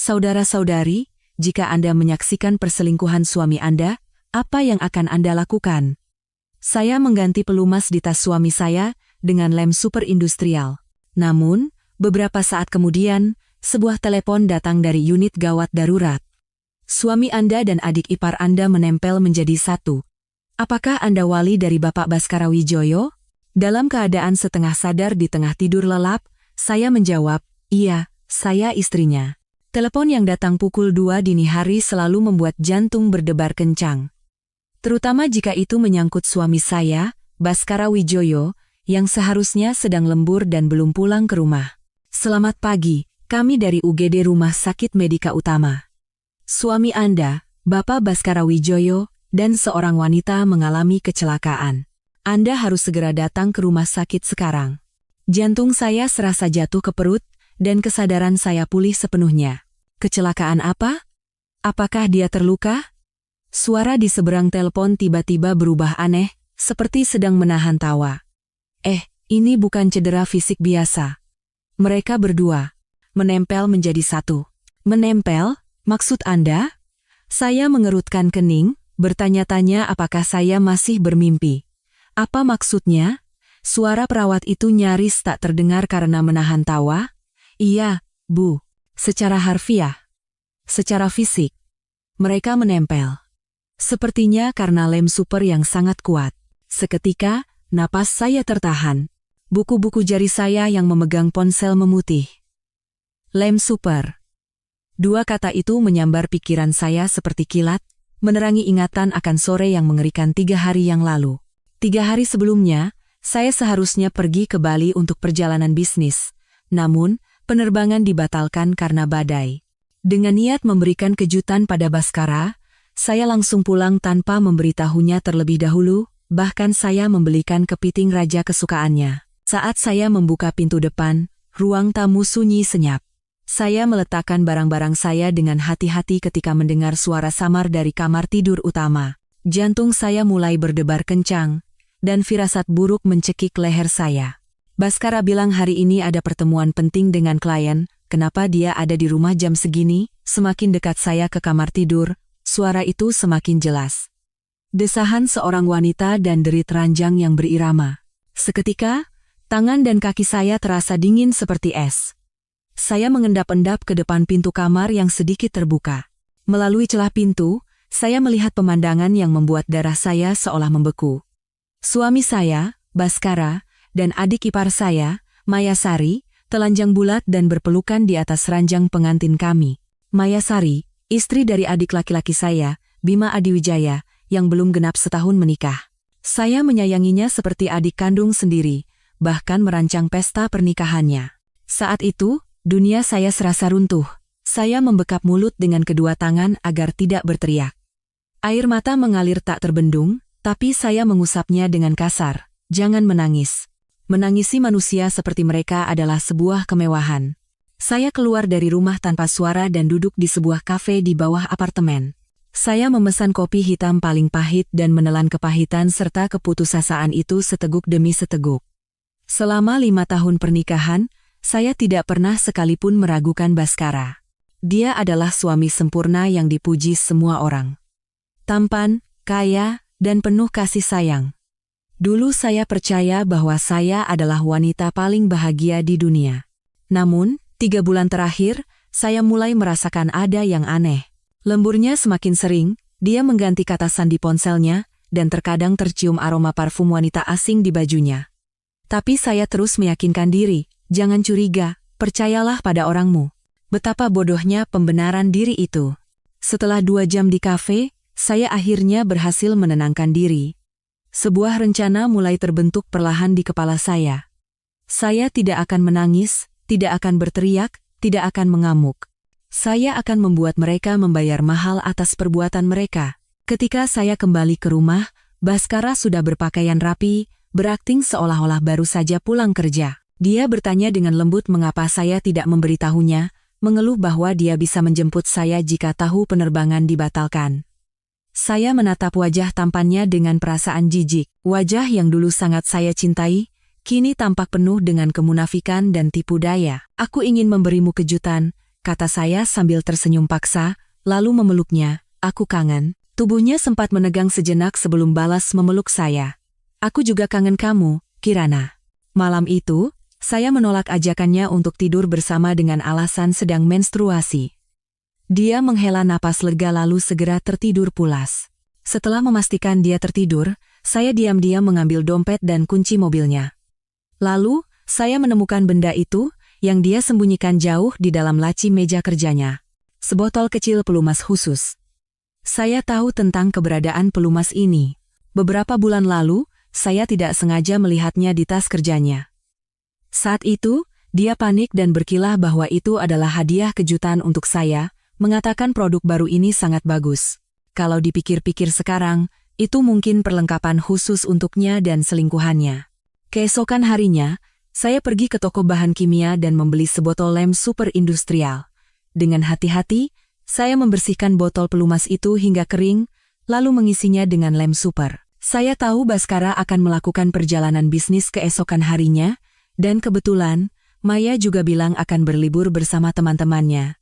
Saudara-saudari, jika Anda menyaksikan perselingkuhan suami Anda, apa yang akan Anda lakukan? Saya mengganti pelumas di tas suami saya dengan lem super industrial. Namun, beberapa saat kemudian, sebuah telepon datang dari unit gawat darurat. Suami Anda dan adik ipar Anda menempel menjadi satu. Apakah Anda wali dari Bapak Baskara Wijoyo? Dalam keadaan setengah sadar di tengah tidur lelap, saya menjawab, iya, saya istrinya. Telepon yang datang pukul 2 dini hari selalu membuat jantung berdebar kencang. Terutama jika itu menyangkut suami saya, Baskara Wijoyo, yang seharusnya sedang lembur dan belum pulang ke rumah. Selamat pagi, kami dari UGD Rumah Sakit Medika Utama. Suami Anda, Bapak Baskara Wijoyo, dan seorang wanita mengalami kecelakaan. Anda harus segera datang ke rumah sakit sekarang. Jantung saya serasa jatuh ke perut, dan kesadaran saya pulih sepenuhnya. Kecelakaan apa? Apakah dia terluka? Suara di seberang telepon tiba-tiba berubah aneh, seperti sedang menahan tawa. Ini bukan cedera fisik biasa. Mereka berdua menempel menjadi satu. Menempel? Maksud Anda? Saya mengerutkan kening, bertanya-tanya apakah saya masih bermimpi. Apa maksudnya? Suara perawat itu nyaris tak terdengar karena menahan tawa. Iya, Bu. Secara harfiah. Secara fisik. Mereka menempel. Sepertinya karena lem super yang sangat kuat. Seketika, napas saya tertahan. Buku-buku jari saya yang memegang ponsel memutih. Lem super. Dua kata itu menyambar pikiran saya seperti kilat, menerangi ingatan akan sore yang mengerikan 3 hari yang lalu. 3 hari sebelumnya, saya seharusnya pergi ke Bali untuk perjalanan bisnis. Namun, penerbangan dibatalkan karena badai. Dengan niat memberikan kejutan pada Baskara, saya langsung pulang tanpa memberitahunya terlebih dahulu, bahkan saya membelikan kepiting raja kesukaannya. Saat saya membuka pintu depan, ruang tamu sunyi senyap. Saya meletakkan barang-barang saya dengan hati-hati ketika mendengar suara samar dari kamar tidur utama. Jantung saya mulai berdebar kencang, dan firasat buruk mencekik leher saya. Baskara bilang hari ini ada pertemuan penting dengan klien, kenapa dia ada di rumah jam segini? Semakin dekat saya ke kamar tidur, suara itu semakin jelas. Desahan seorang wanita dan derit ranjang yang berirama. Seketika, tangan dan kaki saya terasa dingin seperti es. Saya mengendap-endap ke depan pintu kamar yang sedikit terbuka. Melalui celah pintu, saya melihat pemandangan yang membuat darah saya seolah membeku. Suami saya, Baskara, dan adik ipar saya, Mayasari, telanjang bulat dan berpelukan di atas ranjang pengantin kami. Mayasari, istri dari adik laki-laki saya, Bima Adiwijaya, yang belum genap setahun menikah. Saya menyayanginya seperti adik kandung sendiri, bahkan merancang pesta pernikahannya. Saat itu, dunia saya serasa runtuh. Saya membekap mulut dengan kedua tangan agar tidak berteriak. Air mata mengalir tak terbendung, tapi saya mengusapnya dengan kasar. Jangan menangis. Menangisi manusia seperti mereka adalah sebuah kemewahan. Saya keluar dari rumah tanpa suara dan duduk di sebuah kafe di bawah apartemen. Saya memesan kopi hitam paling pahit dan menelan kepahitan serta keputusasaan itu seteguk demi seteguk. Selama 5 tahun pernikahan, saya tidak pernah sekalipun meragukan Baskara. Dia adalah suami sempurna yang dipuji semua orang. Tampan, kaya, dan penuh kasih sayang. Dulu saya percaya bahwa saya adalah wanita paling bahagia di dunia. Namun, 3 bulan terakhir, saya mulai merasakan ada yang aneh. Lemburnya semakin sering, dia mengganti kata sandi ponselnya, dan terkadang tercium aroma parfum wanita asing di bajunya. Tapi saya terus meyakinkan diri, jangan curiga, percayalah pada orangmu. Betapa bodohnya pembenaran diri itu. Setelah 2 jam di kafe, saya akhirnya berhasil menenangkan diri. Sebuah rencana mulai terbentuk perlahan di kepala saya. Saya tidak akan menangis, tidak akan berteriak, tidak akan mengamuk. Saya akan membuat mereka membayar mahal atas perbuatan mereka. Ketika saya kembali ke rumah, Baskara sudah berpakaian rapi, berakting seolah-olah baru saja pulang kerja. Dia bertanya dengan lembut mengapa saya tidak memberitahunya, mengeluh bahwa dia bisa menjemput saya jika tahu penerbangan dibatalkan. Saya menatap wajah tampannya dengan perasaan jijik. Wajah yang dulu sangat saya cintai, kini tampak penuh dengan kemunafikan dan tipu daya. Aku ingin memberimu kejutan, kata saya sambil tersenyum paksa, lalu memeluknya. Aku kangen. Tubuhnya sempat menegang sejenak sebelum balas memeluk saya. Aku juga kangen kamu, Kirana. Malam itu, saya menolak ajakannya untuk tidur bersama dengan alasan sedang menstruasi. Dia menghela napas lega lalu segera tertidur pulas. Setelah memastikan dia tertidur, saya diam-diam mengambil dompet dan kunci mobilnya. Lalu, saya menemukan benda itu, yang dia sembunyikan jauh di dalam laci meja kerjanya. Sebotol kecil pelumas khusus. Saya tahu tentang keberadaan pelumas ini. Beberapa bulan lalu, saya tidak sengaja melihatnya di tas kerjanya. Saat itu, dia panik dan berkilah bahwa itu adalah hadiah kejutan untuk saya, mengatakan produk baru ini sangat bagus. Kalau dipikir-pikir sekarang, itu mungkin perlengkapan khusus untuknya dan selingkuhannya. Keesokan harinya, saya pergi ke toko bahan kimia dan membeli sebotol lem super industrial. Dengan hati-hati, saya membersihkan botol pelumas itu hingga kering, lalu mengisinya dengan lem super. Saya tahu Baskara akan melakukan perjalanan bisnis keesokan harinya, dan kebetulan, Maya juga bilang akan berlibur bersama teman-temannya.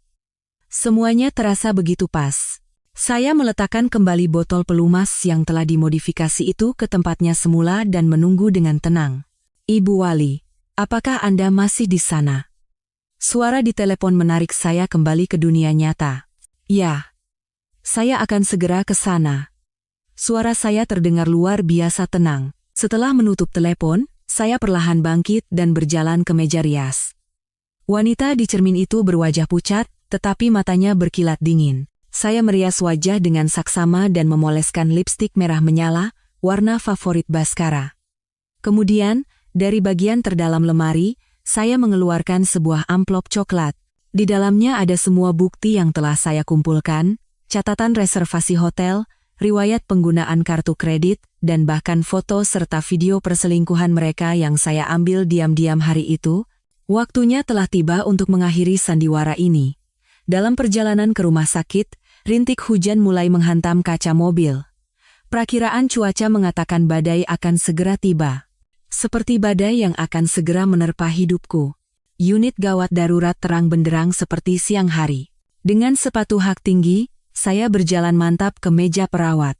Semuanya terasa begitu pas. Saya meletakkan kembali botol pelumas yang telah dimodifikasi itu ke tempatnya semula dan menunggu dengan tenang. Ibu Wali, apakah Anda masih di sana? Suara di telepon menarik saya kembali ke dunia nyata. Ya, saya akan segera ke sana. Suara saya terdengar luar biasa tenang. Setelah menutup telepon, saya perlahan bangkit dan berjalan ke meja rias. Wanita di cermin itu berwajah pucat, tetapi matanya berkilat dingin. Saya merias wajah dengan saksama dan memoleskan lipstik merah menyala, warna favorit Baskara. Kemudian, dari bagian terdalam lemari, saya mengeluarkan sebuah amplop coklat. Di dalamnya ada semua bukti yang telah saya kumpulkan, catatan reservasi hotel, riwayat penggunaan kartu kredit, dan bahkan foto serta video perselingkuhan mereka yang saya ambil diam-diam hari itu. Waktunya telah tiba untuk mengakhiri sandiwara ini. Dalam perjalanan ke rumah sakit, rintik hujan mulai menghantam kaca mobil. Perakiraan cuaca mengatakan badai akan segera tiba. Seperti badai yang akan segera menerpa hidupku. Unit gawat darurat terang benderang seperti siang hari. Dengan sepatu hak tinggi, saya berjalan mantap ke meja perawat.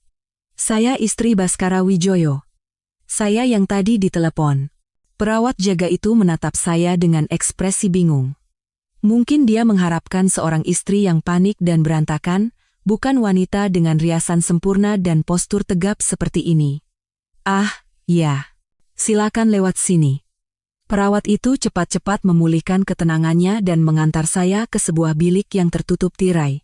Saya istri Baskara Wijoyo. Saya yang tadi ditelepon. Perawat jaga itu menatap saya dengan ekspresi bingung. Mungkin dia mengharapkan seorang istri yang panik dan berantakan, bukan wanita dengan riasan sempurna dan postur tegap seperti ini. Ah, ya. Silakan lewat sini. Perawat itu cepat-cepat memulihkan ketenangannya dan mengantar saya ke sebuah bilik yang tertutup tirai.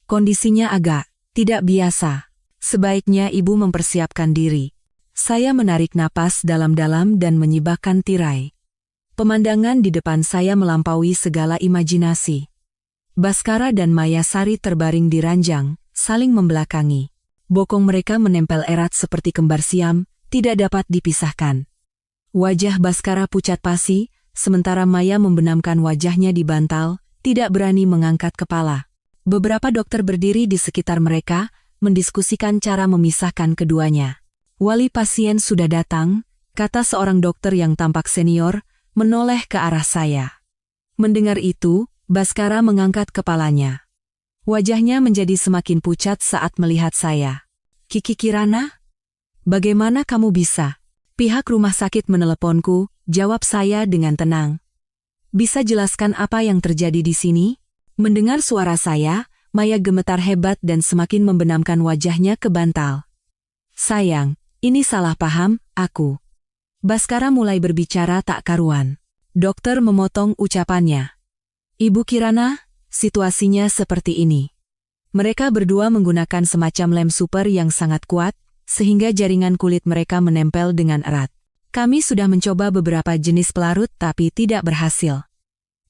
Kondisinya agak tidak biasa. Sebaiknya ibu mempersiapkan diri. Saya menarik napas dalam-dalam dan menyibakkan tirai. Pemandangan di depan saya melampaui segala imajinasi. Baskara dan Maya Sari terbaring di ranjang, saling membelakangi. Bokong mereka menempel erat seperti kembar siam, tidak dapat dipisahkan. Wajah Baskara pucat pasi, sementara Maya membenamkan wajahnya di bantal, tidak berani mengangkat kepala. Beberapa dokter berdiri di sekitar mereka, mendiskusikan cara memisahkan keduanya. Wali pasien sudah datang, kata seorang dokter yang tampak senior, menoleh ke arah saya. Mendengar itu, Baskara mengangkat kepalanya. Wajahnya menjadi semakin pucat saat melihat saya. Kiki Kirana? Bagaimana kamu bisa? Pihak rumah sakit meneleponku, jawab saya dengan tenang. Bisa jelaskan apa yang terjadi di sini? Mendengar suara saya, Maya gemetar hebat dan semakin membenamkan wajahnya ke bantal. Sayang, ini salah paham, aku. Baskara mulai berbicara tak karuan. Dokter memotong ucapannya. Ibu Kirana, situasinya seperti ini. Mereka berdua menggunakan semacam lem super yang sangat kuat, sehingga jaringan kulit mereka menempel dengan erat. Kami sudah mencoba beberapa jenis pelarut tapi tidak berhasil.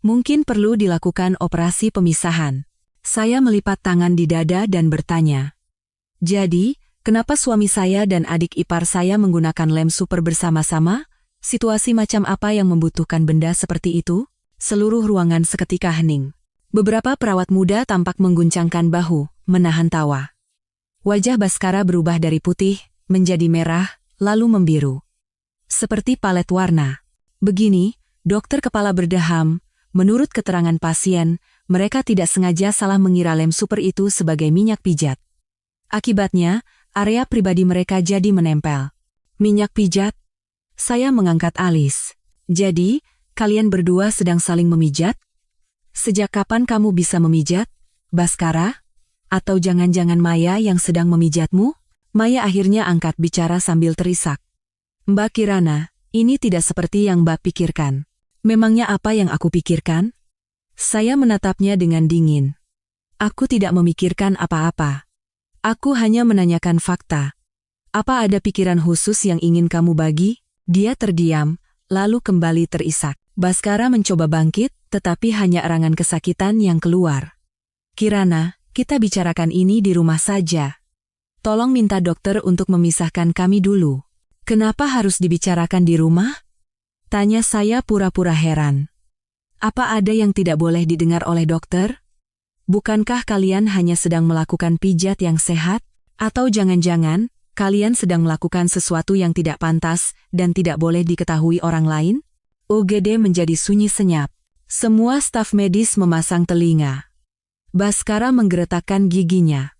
Mungkin perlu dilakukan operasi pemisahan. Saya melipat tangan di dada dan bertanya. Jadi, kenapa suami saya dan adik ipar saya menggunakan lem super bersama-sama? Situasi macam apa yang membutuhkan benda seperti itu? Seluruh ruangan seketika hening. Beberapa perawat muda tampak mengguncangkan bahu, menahan tawa. Wajah Baskara berubah dari putih, menjadi merah, lalu membiru. Seperti palet warna. Begini, dokter kepala berdeham, menurut keterangan pasien, mereka tidak sengaja salah mengira lem super itu sebagai minyak pijat. Akibatnya, area pribadi mereka jadi menempel. Minyak pijat? Saya mengangkat alis. Jadi, kalian berdua sedang saling memijat? Sejak kapan kamu bisa memijat, Baskara? Atau jangan-jangan Maya yang sedang memijatmu? Maya akhirnya angkat bicara sambil terisak. Mbak Kirana, ini tidak seperti yang Mbak pikirkan. Memangnya apa yang aku pikirkan? Saya menatapnya dengan dingin. Aku tidak memikirkan apa-apa. Aku hanya menanyakan fakta. Apa ada pikiran khusus yang ingin kamu bagi? Dia terdiam, lalu kembali terisak. Baskara mencoba bangkit, tetapi hanya erangan kesakitan yang keluar. Kirana, kita bicarakan ini di rumah saja. Tolong minta dokter untuk memisahkan kami dulu. Kenapa harus dibicarakan di rumah? Tanya saya pura-pura heran. Apa ada yang tidak boleh didengar oleh dokter? Bukankah kalian hanya sedang melakukan pijat yang sehat? Atau jangan-jangan, kalian sedang melakukan sesuatu yang tidak pantas dan tidak boleh diketahui orang lain? UGD menjadi sunyi senyap. Semua staf medis memasang telinga. Baskara menggeretakkan giginya.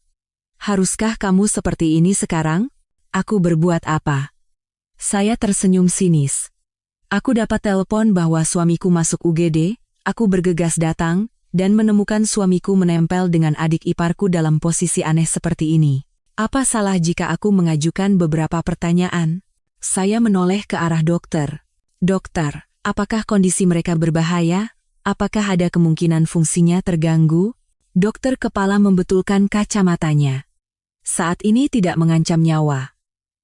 Haruskah kamu seperti ini sekarang? Aku berbuat apa? Saya tersenyum sinis. Aku dapat telepon bahwa suamiku masuk UGD, aku bergegas datang, dan menemukan suamiku menempel dengan adik iparku dalam posisi aneh seperti ini. Apa salah jika aku mengajukan beberapa pertanyaan? Saya menoleh ke arah dokter. Dokter, apakah kondisi mereka berbahaya? Apakah ada kemungkinan fungsinya terganggu? Dokter kepala membetulkan kacamatanya. Saat ini tidak mengancam nyawa.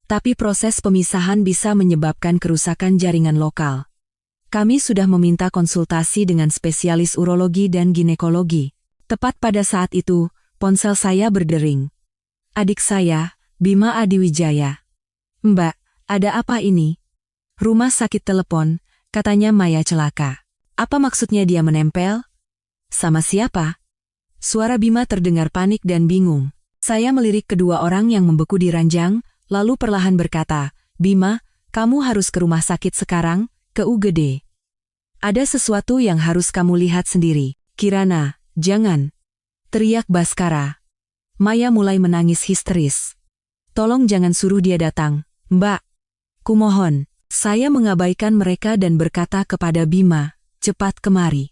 Tapi proses pemisahan bisa menyebabkan kerusakan jaringan lokal. Kami sudah meminta konsultasi dengan spesialis urologi dan ginekologi. Tepat pada saat itu, ponsel saya berdering. Adik saya, Bima Adiwijaya. Mbak, ada apa ini? Rumah sakit telepon, katanya Maya celaka. Apa maksudnya dia menempel? Sama siapa? Suara Bima terdengar panik dan bingung. Saya melirik kedua orang yang membeku di ranjang, lalu perlahan berkata, Bima, kamu harus ke rumah sakit sekarang, ke UGD. Ada sesuatu yang harus kamu lihat sendiri. Kirana, jangan. Teriak Baskara. Maya mulai menangis histeris. Tolong jangan suruh dia datang, Mbak. Kumohon. Saya mengabaikan mereka dan berkata kepada Bima, cepat kemari.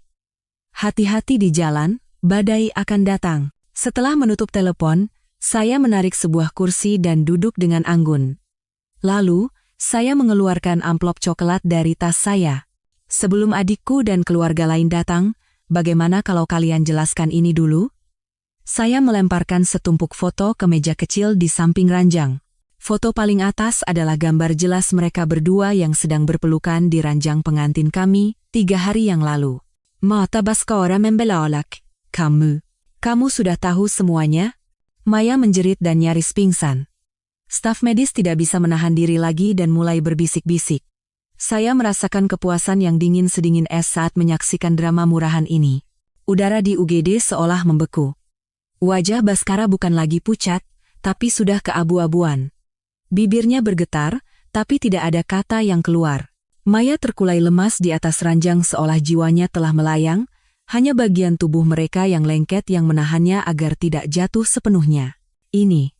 Hati-hati di jalan, badai akan datang. Setelah menutup telepon, saya menarik sebuah kursi dan duduk dengan anggun. Lalu, saya mengeluarkan amplop coklat dari tas saya. Sebelum adikku dan keluarga lain datang, bagaimana kalau kalian jelaskan ini dulu? Saya melemparkan setumpuk foto ke meja kecil di samping ranjang. Foto paling atas adalah gambar jelas mereka berdua yang sedang berpelukan di ranjang pengantin kami 3 hari yang lalu. Mata Baskara membelalak. Kamu sudah tahu semuanya? Maya menjerit dan nyaris pingsan. Staf medis tidak bisa menahan diri lagi dan mulai berbisik-bisik. Saya merasakan kepuasan yang dingin sedingin es saat menyaksikan drama murahan ini. Udara di UGD seolah membeku. Wajah Baskara bukan lagi pucat, tapi sudah keabu-abuan. Bibirnya bergetar, tapi tidak ada kata yang keluar. Maya terkulai lemas di atas ranjang seolah jiwanya telah melayang, hanya bagian tubuh mereka yang lengket yang menahannya agar tidak jatuh sepenuhnya. Ini.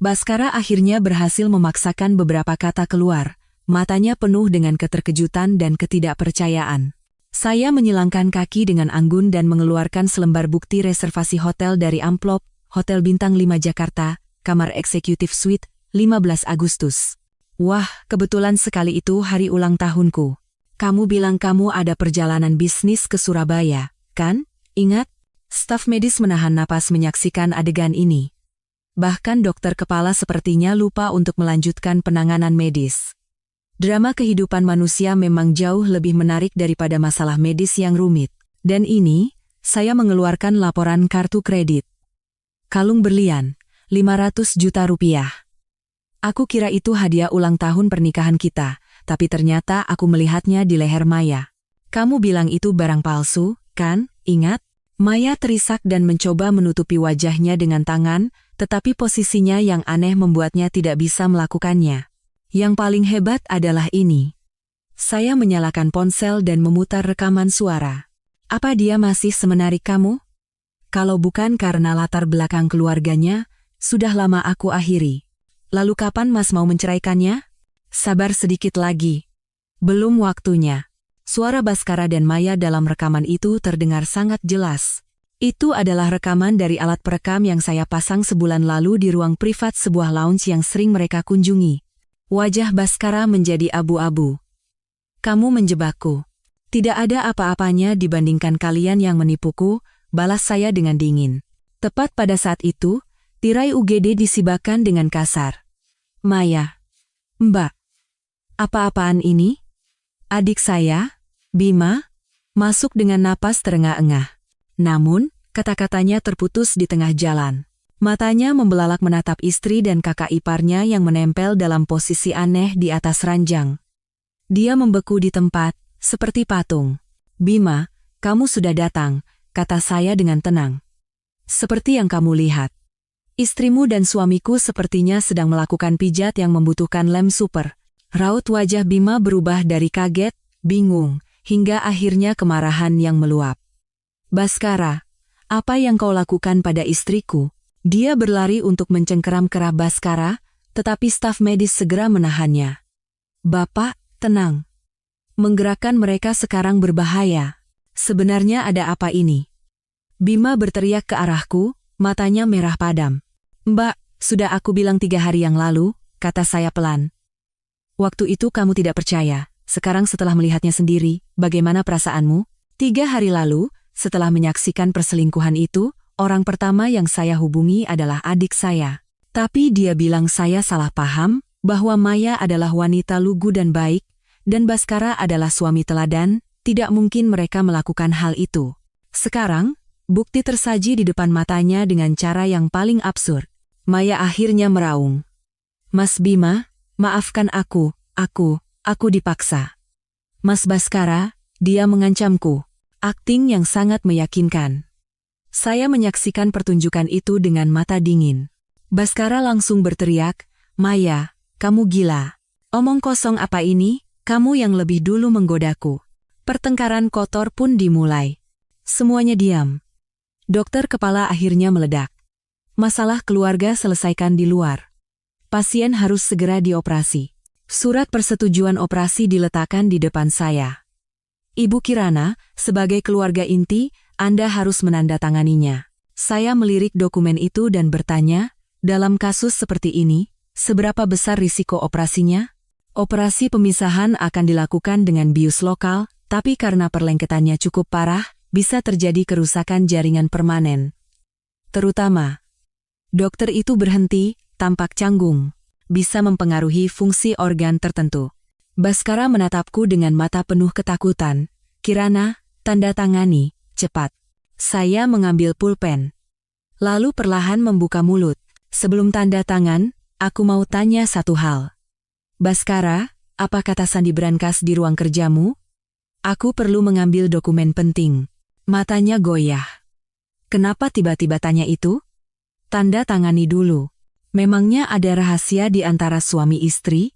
Baskara akhirnya berhasil memaksakan beberapa kata keluar, matanya penuh dengan keterkejutan dan ketidakpercayaan. Saya menyilangkan kaki dengan anggun dan mengeluarkan selembar bukti reservasi hotel dari amplop, Hotel Bintang 5 Jakarta, kamar eksekutif suite, 15 Agustus. Wah, kebetulan sekali itu hari ulang tahunku. Kamu bilang kamu ada perjalanan bisnis ke Surabaya, kan? Ingat? Staf medis menahan napas menyaksikan adegan ini. Bahkan dokter kepala sepertinya lupa untuk melanjutkan penanganan medis. Drama kehidupan manusia memang jauh lebih menarik daripada masalah medis yang rumit. Dan ini, saya mengeluarkan laporan kartu kredit. Kalung berlian, 500 juta rupiah. Aku kira itu hadiah ulang tahun pernikahan kita, tapi ternyata aku melihatnya di leher Maya. Kamu bilang itu barang palsu, kan? Ingat? Maya terisak dan mencoba menutupi wajahnya dengan tangan, tetapi posisinya yang aneh membuatnya tidak bisa melakukannya. Yang paling hebat adalah ini. Saya menyalakan ponsel dan memutar rekaman suara. Apa dia masih semenarik kamu? Kalau bukan karena latar belakang keluarganya, sudah lama aku akhiri. Lalu kapan Mas mau menceraikannya? Sabar sedikit lagi. Belum waktunya. Suara Baskara dan Maya dalam rekaman itu terdengar sangat jelas. Itu adalah rekaman dari alat perekam yang saya pasang sebulan lalu di ruang privat sebuah lounge yang sering mereka kunjungi. Wajah Baskara menjadi abu-abu. Kamu menjebakku. Tidak ada apa-apanya dibandingkan kalian yang menipuku, balas saya dengan dingin. Tepat pada saat itu, tirai UGD disibakan dengan kasar. Maya. Mbak. Apa-apaan ini? Adik saya, Bima, masuk dengan napas terengah-engah. Namun, kata-katanya terputus di tengah jalan. Matanya membelalak menatap istri dan kakak iparnya yang menempel dalam posisi aneh di atas ranjang. Dia membeku di tempat, seperti patung. Bima, kamu sudah datang, kata saya dengan tenang. Seperti yang kamu lihat. Istrimu dan suamiku sepertinya sedang melakukan pijat yang membutuhkan lem super. Raut wajah Bima berubah dari kaget, bingung, hingga akhirnya kemarahan yang meluap. Baskara, apa yang kau lakukan pada istriku? Dia berlari untuk mencengkeram kerah Baskara, tetapi staf medis segera menahannya. Bapak, tenang. Menggerakkan mereka sekarang berbahaya. Sebenarnya ada apa ini? Bima berteriak ke arahku, matanya merah padam. Mbak, sudah aku bilang 3 hari yang lalu, kata saya pelan. Waktu itu kamu tidak percaya. Sekarang setelah melihatnya sendiri, bagaimana perasaanmu? 3 hari lalu, setelah menyaksikan perselingkuhan itu, orang pertama yang saya hubungi adalah adik saya. Tapi dia bilang saya salah paham, bahwa Maya adalah wanita lugu dan baik, dan Baskara adalah suami teladan, tidak mungkin mereka melakukan hal itu. Sekarang, bukti tersaji di depan matanya dengan cara yang paling absurd. Maya akhirnya meraung. Mas Bima, maafkan aku dipaksa. Mas Baskara, dia mengancamku. Akting yang sangat meyakinkan. Saya menyaksikan pertunjukan itu dengan mata dingin. Baskara langsung berteriak, Maya, kamu gila. Omong kosong apa ini? Kamu yang lebih dulu menggodaku. Pertengkaran kotor pun dimulai. Semuanya diam. Dokter kepala akhirnya meledak. Masalah keluarga selesaikan di luar. Pasien harus segera dioperasi. Surat persetujuan operasi diletakkan di depan saya. Ibu Kirana, sebagai keluarga inti, Anda harus menandatanganinya. Saya melirik dokumen itu dan bertanya, dalam kasus seperti ini, seberapa besar risiko operasinya? Operasi pemisahan akan dilakukan dengan bius lokal, tapi karena perlengketannya cukup parah, bisa terjadi kerusakan jaringan permanen. Terutama, dokter itu berhenti, tampak canggung, bisa mempengaruhi fungsi organ tertentu. Baskara menatapku dengan mata penuh ketakutan. Kirana, tanda tangani, cepat. Saya mengambil pulpen. Lalu perlahan membuka mulut. Sebelum tanda tangan, aku mau tanya satu hal. Baskara, apa kata Sandi Brankas di ruang kerjamu? Aku perlu mengambil dokumen penting. Matanya goyah. Kenapa tiba-tiba tanya itu? Tanda tangani dulu. Memangnya ada rahasia di antara suami istri?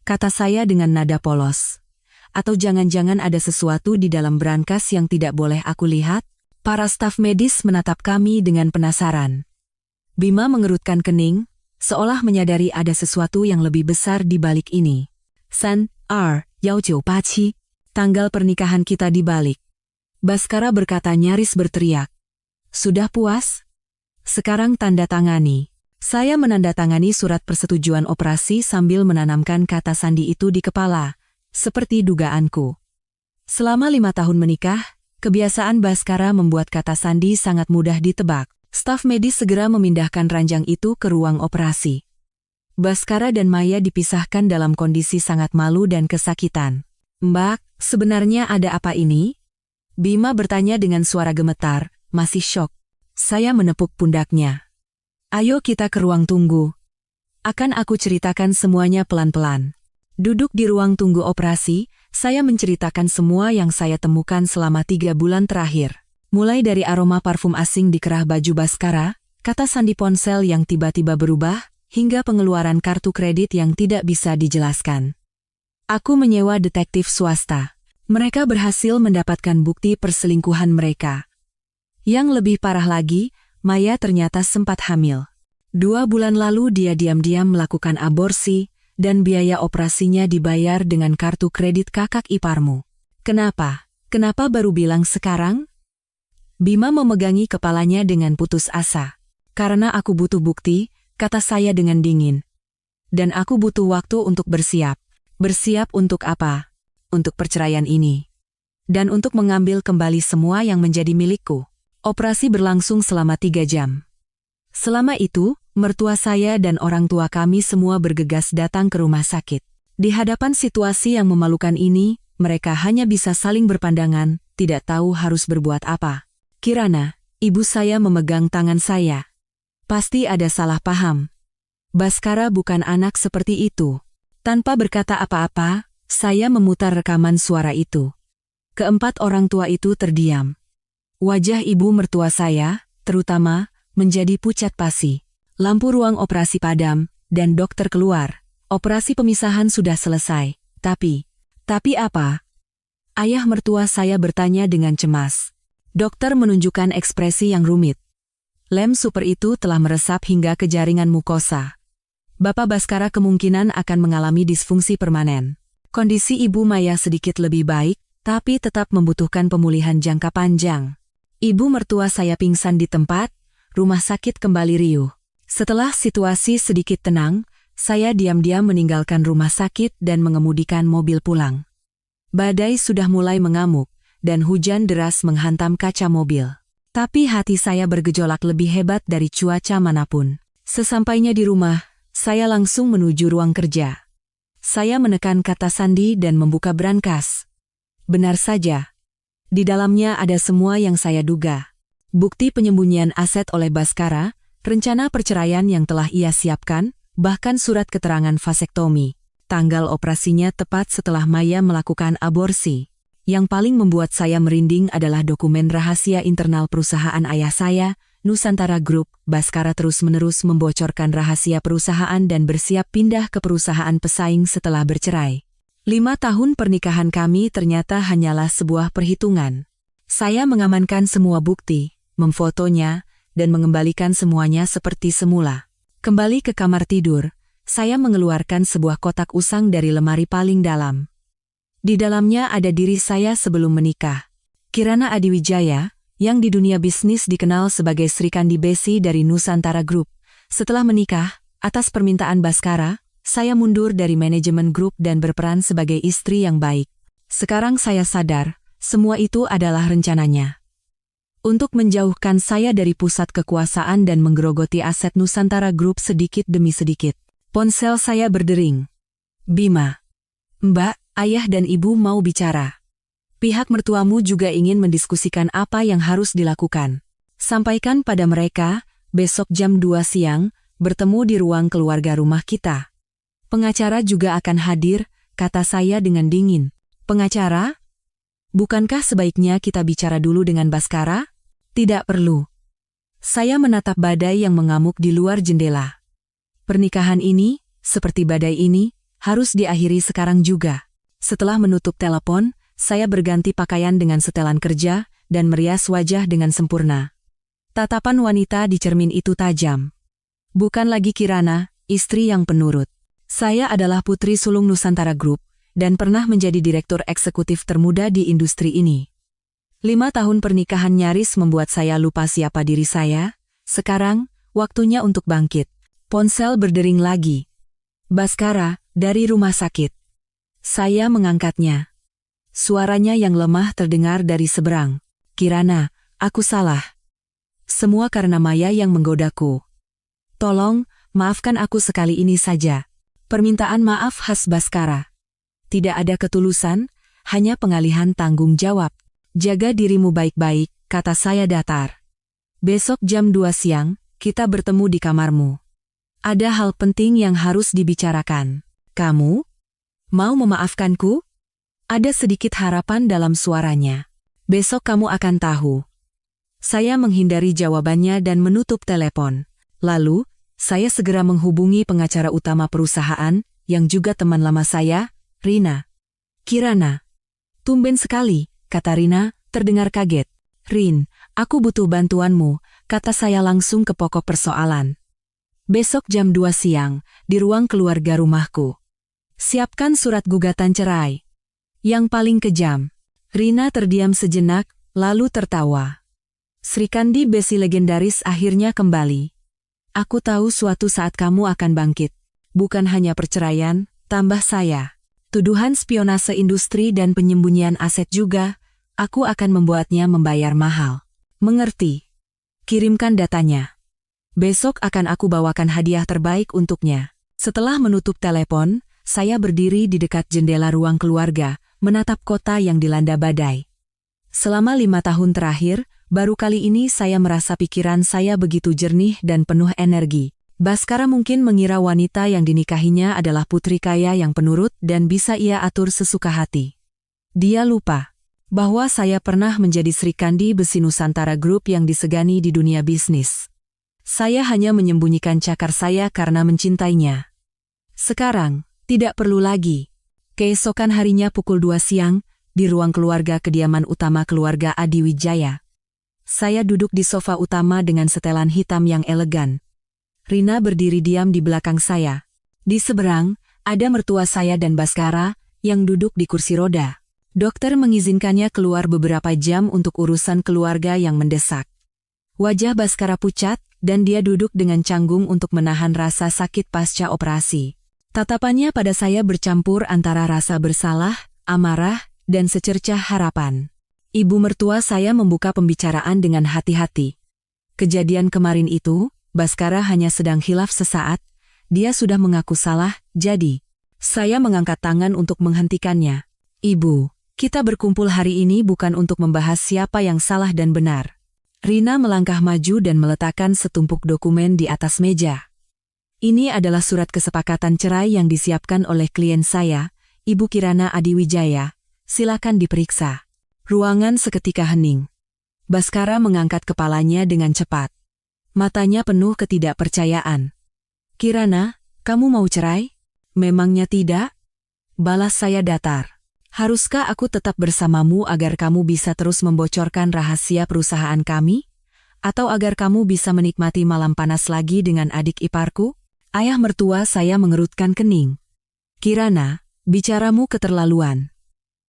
Kata saya dengan nada polos. Atau jangan-jangan ada sesuatu di dalam brankas yang tidak boleh aku lihat? Para staf medis menatap kami dengan penasaran. Bima mengerutkan kening, seolah menyadari ada sesuatu yang lebih besar di balik ini. San, R, Yao Jiu Paci, tanggal pernikahan kita dibalik. Baskara berkata nyaris berteriak. Sudah puas? Sekarang tanda tangani. Saya menandatangani surat persetujuan operasi sambil menanamkan kata sandi itu di kepala, seperti dugaanku. Selama 5 tahun menikah, kebiasaan Baskara membuat kata sandi sangat mudah ditebak. Staf medis segera memindahkan ranjang itu ke ruang operasi. Baskara dan Maya dipisahkan dalam kondisi sangat malu dan kesakitan. Mbak, sebenarnya ada apa ini? Bima bertanya dengan suara gemetar, masih syok. Saya menepuk pundaknya. Ayo kita ke ruang tunggu. Akan aku ceritakan semuanya pelan-pelan. Duduk di ruang tunggu operasi, saya menceritakan semua yang saya temukan selama 3 bulan terakhir. Mulai dari aroma parfum asing di kerah baju Baskara, kata sandi ponsel yang tiba-tiba berubah, hingga pengeluaran kartu kredit yang tidak bisa dijelaskan. Aku menyewa detektif swasta. Mereka berhasil mendapatkan bukti perselingkuhan mereka. Yang lebih parah lagi, Maya ternyata sempat hamil. 2 bulan lalu dia diam-diam melakukan aborsi, dan biaya operasinya dibayar dengan kartu kredit kakak iparmu. Kenapa? Kenapa baru bilang sekarang? Bima memegangi kepalanya dengan putus asa. Karena aku butuh bukti, kata saya dengan dingin. Dan aku butuh waktu untuk bersiap. Bersiap untuk apa? Untuk perceraian ini. Dan untuk mengambil kembali semua yang menjadi milikku. Operasi berlangsung selama 3 jam. Selama itu, mertua saya dan orang tua kami semua bergegas datang ke rumah sakit. Di hadapan situasi yang memalukan ini, mereka hanya bisa saling berpandangan, tidak tahu harus berbuat apa. Kirana, ibu saya memegang tangan saya. Pasti ada salah paham. Baskara bukan anak seperti itu. Tanpa berkata apa-apa, saya memutar rekaman suara itu. Keempat orang tua itu terdiam. Wajah ibu mertua saya, terutama, menjadi pucat pasi. Lampu ruang operasi padam, dan dokter keluar. Operasi pemisahan sudah selesai. Tapi apa? Ayah mertua saya bertanya dengan cemas. Dokter menunjukkan ekspresi yang rumit. Lem super itu telah meresap hingga ke jaringan mukosa. Bapak Baskara kemungkinan akan mengalami disfungsi permanen. Kondisi Ibu Maya sedikit lebih baik, tapi tetap membutuhkan pemulihan jangka panjang. Ibu mertua saya pingsan di tempat, rumah sakit kembali riuh. Setelah situasi sedikit tenang, saya diam-diam meninggalkan rumah sakit dan mengemudikan mobil pulang. Badai sudah mulai mengamuk, dan hujan deras menghantam kaca mobil. Tapi hati saya bergejolak lebih hebat dari cuaca manapun. Sesampainya di rumah, saya langsung menuju ruang kerja. Saya menekan kata sandi dan membuka brankas. Benar saja. Di dalamnya ada semua yang saya duga. Bukti penyembunyian aset oleh Baskara, rencana perceraian yang telah ia siapkan, bahkan surat keterangan vasektomi. Tanggal operasinya tepat setelah Maya melakukan aborsi. Yang paling membuat saya merinding adalah dokumen rahasia internal perusahaan ayah saya, Nusantara Group. Baskara terus-menerus membocorkan rahasia perusahaan dan bersiap pindah ke perusahaan pesaing setelah bercerai. 5 tahun pernikahan kami ternyata hanyalah sebuah perhitungan. Saya mengamankan semua bukti, memfotonya, dan mengembalikan semuanya seperti semula. Kembali ke kamar tidur, saya mengeluarkan sebuah kotak usang dari lemari paling dalam. Di dalamnya ada diri saya sebelum menikah. Kirana Adiwijaya, yang di dunia bisnis dikenal sebagai Sri Kandi Besi dari Nusantara Group. Setelah menikah, atas permintaan Baskara, saya mundur dari manajemen grup dan berperan sebagai istri yang baik. Sekarang saya sadar, semua itu adalah rencananya. Untuk menjauhkan saya dari pusat kekuasaan dan menggerogoti aset Nusantara Group sedikit demi sedikit. Ponsel saya berdering. Bima. Mbak, ayah dan ibu mau bicara. Pihak mertuamu juga ingin mendiskusikan apa yang harus dilakukan. Sampaikan pada mereka, besok jam 2 siang, bertemu di ruang keluarga rumah kita. Pengacara juga akan hadir, kata saya dengan dingin. Pengacara? Bukankah sebaiknya kita bicara dulu dengan Baskara? Tidak perlu. Saya menatap badai yang mengamuk di luar jendela. Pernikahan ini, seperti badai ini, harus diakhiri sekarang juga. Setelah menutup telepon, saya berganti pakaian dengan setelan kerja, dan merias wajah dengan sempurna. Tatapan wanita di cermin itu tajam. Bukan lagi Kirana, istri yang penurut. Saya adalah putri sulung Nusantara Group, dan pernah menjadi direktur eksekutif termuda di industri ini. 5 tahun pernikahan nyaris membuat saya lupa siapa diri saya. Sekarang, waktunya untuk bangkit. Ponsel berdering lagi. Baskara, dari rumah sakit. Saya mengangkatnya. Suaranya yang lemah terdengar dari seberang. Kirana, aku salah. Semua karena Maya yang menggodaku. Tolong, maafkan aku sekali ini saja. Permintaan maaf khas Baskara. Tidak ada ketulusan, hanya pengalihan tanggung jawab. Jaga dirimu baik-baik, kata saya datar. Besok jam 2 siang, kita bertemu di kamarmu. Ada hal penting yang harus dibicarakan. Kamu? Mau memaafkanku? Ada sedikit harapan dalam suaranya. Besok kamu akan tahu. Saya menghindari jawabannya dan menutup telepon. Lalu, saya segera menghubungi pengacara utama perusahaan, yang juga teman lama saya, Rina. Kirana. Tumben sekali, kata Rina, terdengar kaget. Rin, aku butuh bantuanmu, kata saya langsung ke pokok persoalan. Besok jam 2 siang, di ruang keluarga rumahku. Siapkan surat gugatan cerai. Yang paling kejam. Rina terdiam sejenak, lalu tertawa. Srikandi besi legendaris akhirnya kembali. Aku tahu suatu saat kamu akan bangkit. Bukan hanya perceraian, tambah saya. Tuduhan spionase industri dan penyembunyian aset juga, aku akan membuatnya membayar mahal. Mengerti? Kirimkan datanya. Besok akan aku bawakan hadiah terbaik untuknya. Setelah menutup telepon, saya berdiri di dekat jendela ruang keluarga, menatap kota yang dilanda badai. Selama 5 tahun terakhir, baru kali ini saya merasa pikiran saya begitu jernih dan penuh energi. Baskara mungkin mengira wanita yang dinikahinya adalah putri kaya yang penurut dan bisa ia atur sesuka hati. Dia lupa bahwa saya pernah menjadi Srikandi Besi Nusantara Group yang disegani di dunia bisnis. Saya hanya menyembunyikan cakar saya karena mencintainya. Sekarang, tidak perlu lagi. Keesokan harinya pukul 2 siang, di ruang keluarga kediaman utama keluarga Adiwijaya. Saya duduk di sofa utama dengan setelan hitam yang elegan. Rina berdiri diam di belakang saya. Di seberang, ada mertua saya dan Baskara, yang duduk di kursi roda. Dokter mengizinkannya keluar beberapa jam untuk urusan keluarga yang mendesak. Wajah Baskara pucat, dan dia duduk dengan canggung untuk menahan rasa sakit pasca operasi. Tatapannya pada saya bercampur antara rasa bersalah, amarah, dan secercah harapan. Ibu mertua saya membuka pembicaraan dengan hati-hati. Kejadian kemarin itu, Baskara hanya sedang khilaf sesaat, dia sudah mengaku salah, jadi saya mengangkat tangan untuk menghentikannya. Ibu, kita berkumpul hari ini bukan untuk membahas siapa yang salah dan benar. Rina melangkah maju dan meletakkan setumpuk dokumen di atas meja. Ini adalah surat kesepakatan cerai yang disiapkan oleh klien saya, Ibu Kirana Adiwijaya. Silakan diperiksa. Ruangan seketika hening. Baskara mengangkat kepalanya dengan cepat. Matanya penuh ketidakpercayaan. Kirana, kamu mau cerai? Memangnya tidak? Balas saya datar. Haruskah aku tetap bersamamu agar kamu bisa terus membocorkan rahasia perusahaan kami? Atau agar kamu bisa menikmati malam panas lagi dengan adik iparku? Ayah mertua saya mengerutkan kening. Kirana, bicaramu keterlaluan.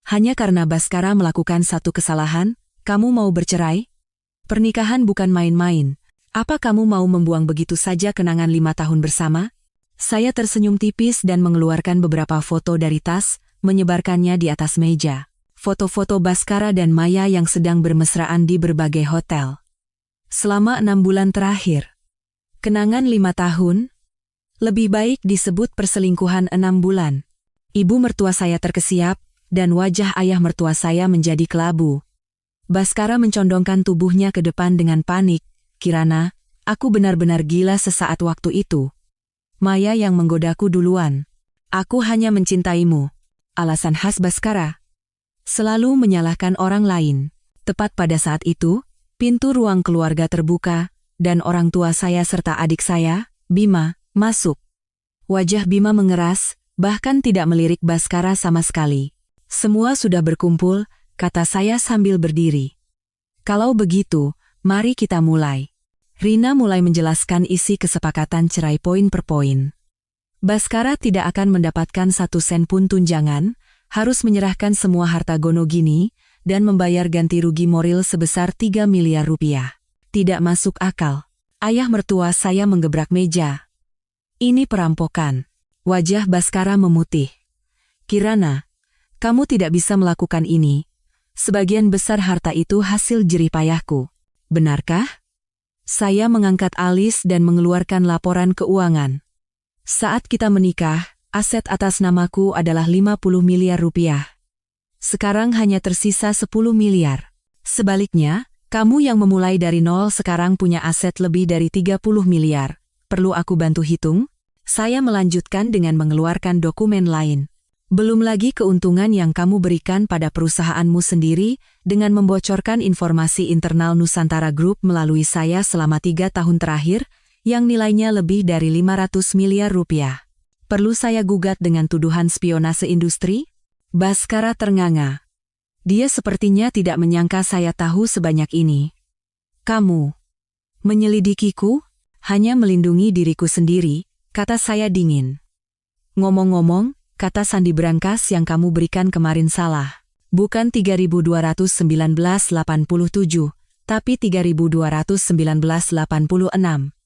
Hanya karena Baskara melakukan satu kesalahan, kamu mau bercerai? Pernikahan bukan main-main. Apa kamu mau membuang begitu saja kenangan 5 tahun bersama? Saya tersenyum tipis dan mengeluarkan beberapa foto dari tas, menyebarkannya di atas meja. Foto-foto Baskara dan Maya yang sedang bermesraan di berbagai hotel. Selama 6 bulan terakhir. Kenangan 5 tahun? Lebih baik disebut perselingkuhan 6 bulan. Ibu mertua saya terkesiap, dan wajah ayah mertua saya menjadi kelabu. Baskara mencondongkan tubuhnya ke depan dengan panik. Kirana, aku benar-benar gila sesaat waktu itu. Maya yang menggodaku duluan. Aku hanya mencintaimu. Alasan khas Baskara. Selalu menyalahkan orang lain. Tepat pada saat itu, pintu ruang keluarga terbuka, dan orang tua saya serta adik saya, Bima, masuk. Wajah Bima mengeras, bahkan tidak melirik Baskara sama sekali. Semua sudah berkumpul, kata saya sambil berdiri. Kalau begitu, mari kita mulai. Rina mulai menjelaskan isi kesepakatan cerai poin per poin. Baskara tidak akan mendapatkan 1 sen pun tunjangan, harus menyerahkan semua harta Gonogini, dan membayar ganti rugi moral sebesar 3 miliar rupiah. Tidak masuk akal. Ayah mertua saya menggebrak meja. Ini perampokan. Wajah Baskara memutih. Kirana, kamu tidak bisa melakukan ini. Sebagian besar harta itu hasil jerih payahku. Benarkah? Saya mengangkat alis dan mengeluarkan laporan keuangan. Saat kita menikah, aset atas namaku adalah 50 miliar rupiah. Sekarang hanya tersisa 10 miliar. Sebaliknya, kamu yang memulai dari nol sekarang punya aset lebih dari 30 miliar. Perlu aku bantu hitung? Saya melanjutkan dengan mengeluarkan dokumen lain. Belum lagi keuntungan yang kamu berikan pada perusahaanmu sendiri dengan membocorkan informasi internal Nusantara Group melalui saya selama 3 tahun terakhir, yang nilainya lebih dari 500 miliar rupiah. Perlu saya gugat dengan tuduhan spionase industri? Baskara ternganga. Dia sepertinya tidak menyangka saya tahu sebanyak ini. Kamu menyelidikiku? Hanya melindungi diriku sendiri, kata saya dingin. Ngomong-ngomong, kata sandi berangkas yang kamu berikan kemarin salah. Bukan 3.219,87, tapi 3.219,86.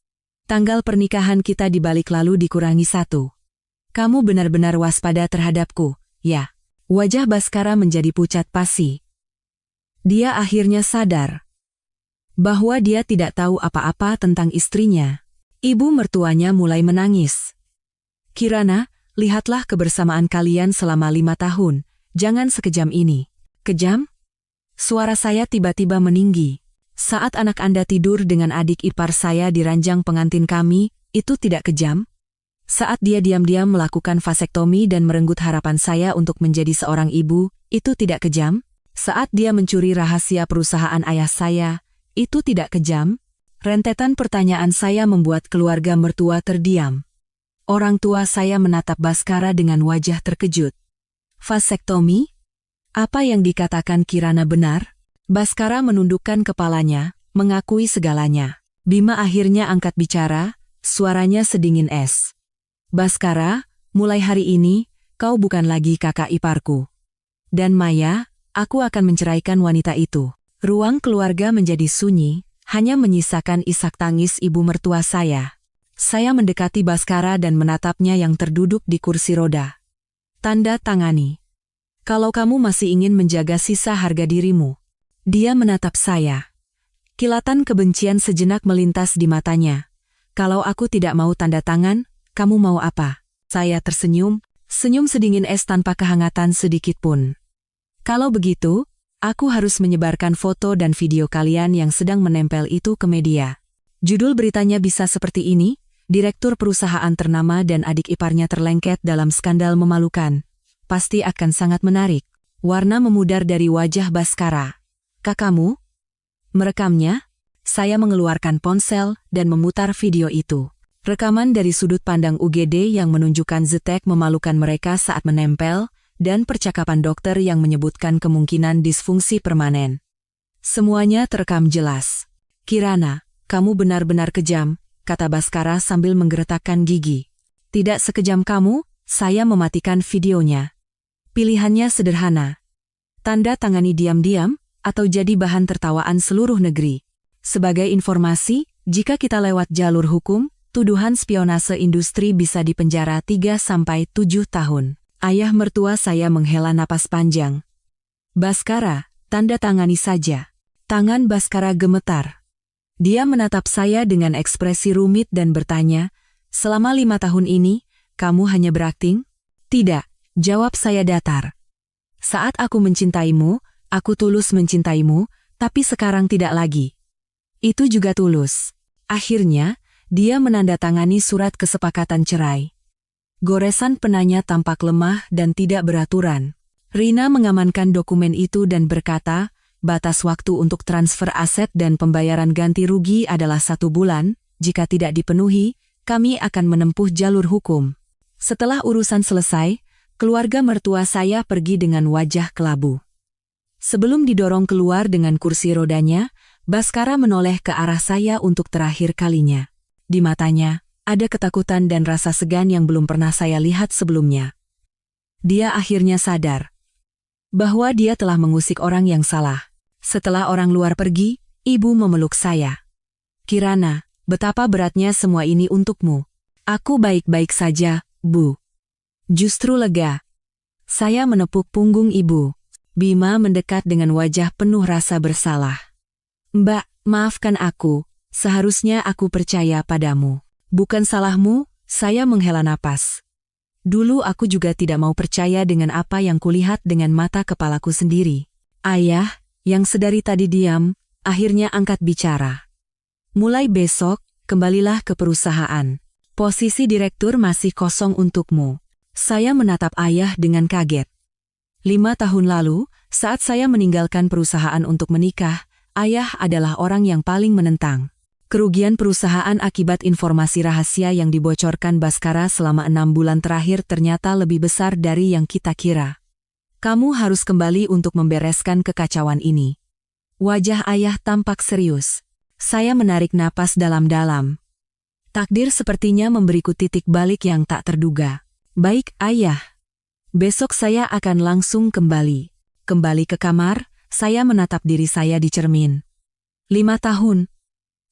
Tanggal pernikahan kita dibalik lalu dikurangi 1. Kamu benar-benar waspada terhadapku, ya. Wajah Baskara menjadi pucat pasi. Dia akhirnya sadar bahwa dia tidak tahu apa-apa tentang istrinya. Ibu mertuanya mulai menangis. Kirana, lihatlah kebersamaan kalian selama 5 tahun, jangan sekejam ini. Kejam? Suara saya tiba-tiba meninggi. Saat anak Anda tidur dengan adik ipar saya di ranjang pengantin kami, itu tidak kejam? Saat dia diam-diam melakukan vasektomi dan merenggut harapan saya untuk menjadi seorang ibu, itu tidak kejam? Saat dia mencuri rahasia perusahaan ayah saya, itu tidak kejam? Rentetan pertanyaan saya membuat keluarga mertua terdiam. Orang tua saya menatap Baskara dengan wajah terkejut. Vasektomi? Apa yang dikatakan Kirana benar? Baskara menundukkan kepalanya, mengakui segalanya. Bima akhirnya angkat bicara, suaranya sedingin es. Baskara, mulai hari ini, kau bukan lagi kakak iparku. Dan Maya, aku akan menceraikan wanita itu. Ruang keluarga menjadi sunyi, hanya menyisakan isak tangis ibu mertua saya. Saya mendekati Baskara dan menatapnya yang terduduk di kursi roda. Tanda tangani. Kalau kamu masih ingin menjaga sisa harga dirimu. Dia menatap saya. Kilatan kebencian sejenak melintas di matanya. Kalau aku tidak mau tanda tangan, kamu mau apa? Saya tersenyum, senyum sedingin es tanpa kehangatan sedikit pun. Kalau begitu, aku harus menyebarkan foto dan video kalian yang sedang menempel itu ke media. Judul beritanya bisa seperti ini, Direktur perusahaan ternama dan adik iparnya terlengket dalam skandal memalukan. Pasti akan sangat menarik. Warna memudar dari wajah Baskara. Kakakmu? Merekamnya? Saya mengeluarkan ponsel dan memutar video itu. Rekaman dari sudut pandang UGD yang menunjukkan zetek memalukan mereka saat menempel, dan percakapan dokter yang menyebutkan kemungkinan disfungsi permanen. Semuanya terekam jelas. Kirana, kamu benar-benar kejam, kata Baskara sambil menggeretakkan gigi. Tidak sekejam kamu, saya mematikan videonya. Pilihannya sederhana. Tanda tangani diam-diam, atau jadi bahan tertawaan seluruh negeri. Sebagai informasi, jika kita lewat jalur hukum, tuduhan spionase industri bisa dipenjara 3-7 tahun. Ayah mertua saya menghela napas panjang. Baskara, tanda tangani saja. Tangan Baskara gemetar. Dia menatap saya dengan ekspresi rumit dan bertanya, selama 5 tahun ini, kamu hanya berakting? Tidak, jawab saya datar. Saat aku mencintaimu, aku tulus mencintaimu, tapi sekarang tidak lagi. Itu juga tulus. Akhirnya, dia menandatangani surat kesepakatan cerai. Goresan penanya tampak lemah dan tidak beraturan. Rina mengamankan dokumen itu dan berkata, batas waktu untuk transfer aset dan pembayaran ganti rugi adalah 1 bulan, jika tidak dipenuhi, kami akan menempuh jalur hukum. Setelah urusan selesai, keluarga mertua saya pergi dengan wajah kelabu. Sebelum didorong keluar dengan kursi rodanya, Baskara menoleh ke arah saya untuk terakhir kalinya. Di matanya, ada ketakutan dan rasa segan yang belum pernah saya lihat sebelumnya. Dia akhirnya sadar bahwa dia telah mengusik orang yang salah. Setelah orang luar pergi, ibu memeluk saya. Kirana, betapa beratnya semua ini untukmu. Aku baik-baik saja, Bu. Justru lega. Saya menepuk punggung ibu. Bima mendekat dengan wajah penuh rasa bersalah. Mbak, maafkan aku. Seharusnya aku percaya padamu. Bukan salahmu, saya menghela napas. Dulu aku juga tidak mau percaya dengan apa yang kulihat dengan mata kepalaku sendiri. Ayah, yang sedari tadi diam, akhirnya angkat bicara. Mulai besok, kembalilah ke perusahaan. Posisi direktur masih kosong untukmu. Saya menatap ayah dengan kaget. 5 tahun lalu, saat saya meninggalkan perusahaan untuk menikah, ayah adalah orang yang paling menentang. Kerugian perusahaan akibat informasi rahasia yang dibocorkan Baskara selama 6 bulan terakhir ternyata lebih besar dari yang kita kira. Kamu harus kembali untuk membereskan kekacauan ini. Wajah ayah tampak serius. Saya menarik napas dalam-dalam. Takdir sepertinya memberiku titik balik yang tak terduga. Baik, ayah. Besok saya akan langsung kembali. Kembali ke kamar, saya menatap diri saya di cermin. 5 tahun.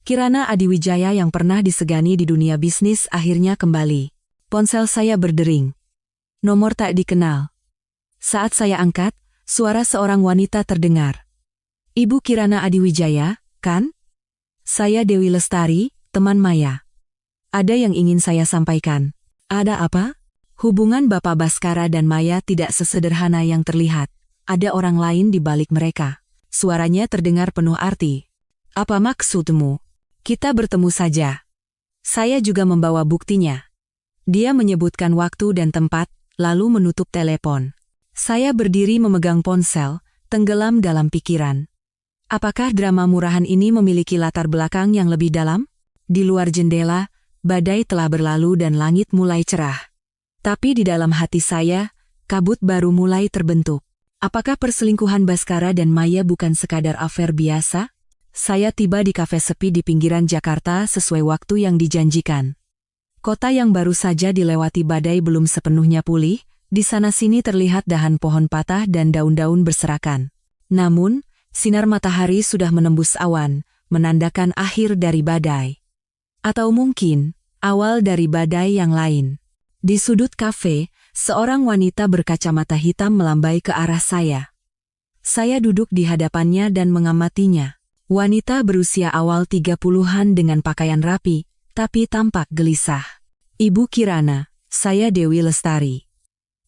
Kirana Adiwijaya yang pernah disegani di dunia bisnis akhirnya kembali. Ponsel saya berdering. Nomor tak dikenal. Saat saya angkat, suara seorang wanita terdengar. Ibu Kirana Adiwijaya, kan? Saya Dewi Lestari, teman Maya. Ada yang ingin saya sampaikan. Ada apa? Hubungan Bapak Baskara dan Maya tidak sesederhana yang terlihat. Ada orang lain di balik mereka. Suaranya terdengar penuh arti. Apa maksudmu? Kita bertemu saja. Saya juga membawa buktinya. Dia menyebutkan waktu dan tempat, lalu menutup telepon. Saya berdiri memegang ponsel, tenggelam dalam pikiran. Apakah drama murahan ini memiliki latar belakang yang lebih dalam? Di luar jendela, badai telah berlalu dan langit mulai cerah. Tapi di dalam hati saya, kabut baru mulai terbentuk. Apakah perselingkuhan Baskara dan Maya bukan sekadar affair biasa? Saya tiba di kafe sepi di pinggiran Jakarta sesuai waktu yang dijanjikan. Kota yang baru saja dilewati badai belum sepenuhnya pulih, di sana-sini terlihat dahan pohon patah dan daun-daun berserakan. Namun, sinar matahari sudah menembus awan, menandakan akhir dari badai. Atau mungkin, awal dari badai yang lain. Di sudut kafe, seorang wanita berkacamata hitam melambai ke arah saya. Saya duduk di hadapannya dan mengamatinya. Wanita berusia awal 30-an dengan pakaian rapi, tapi tampak gelisah. Ibu Kirana, saya Dewi Lestari.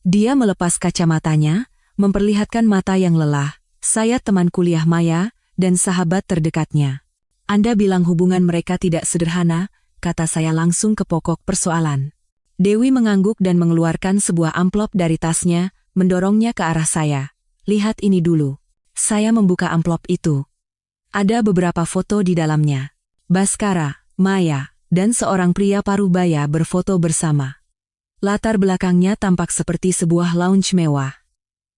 Dia melepas kacamatanya, memperlihatkan mata yang lelah. Saya teman kuliah Maya, dan sahabat terdekatnya. Anda bilang hubungan mereka tidak sederhana, kata saya langsung ke pokok persoalan. Dewi mengangguk dan mengeluarkan sebuah amplop dari tasnya, mendorongnya ke arah saya. Lihat ini dulu. Saya membuka amplop itu. Ada beberapa foto di dalamnya. Baskara, Maya, dan seorang pria parubaya berfoto bersama. Latar belakangnya tampak seperti sebuah lounge mewah.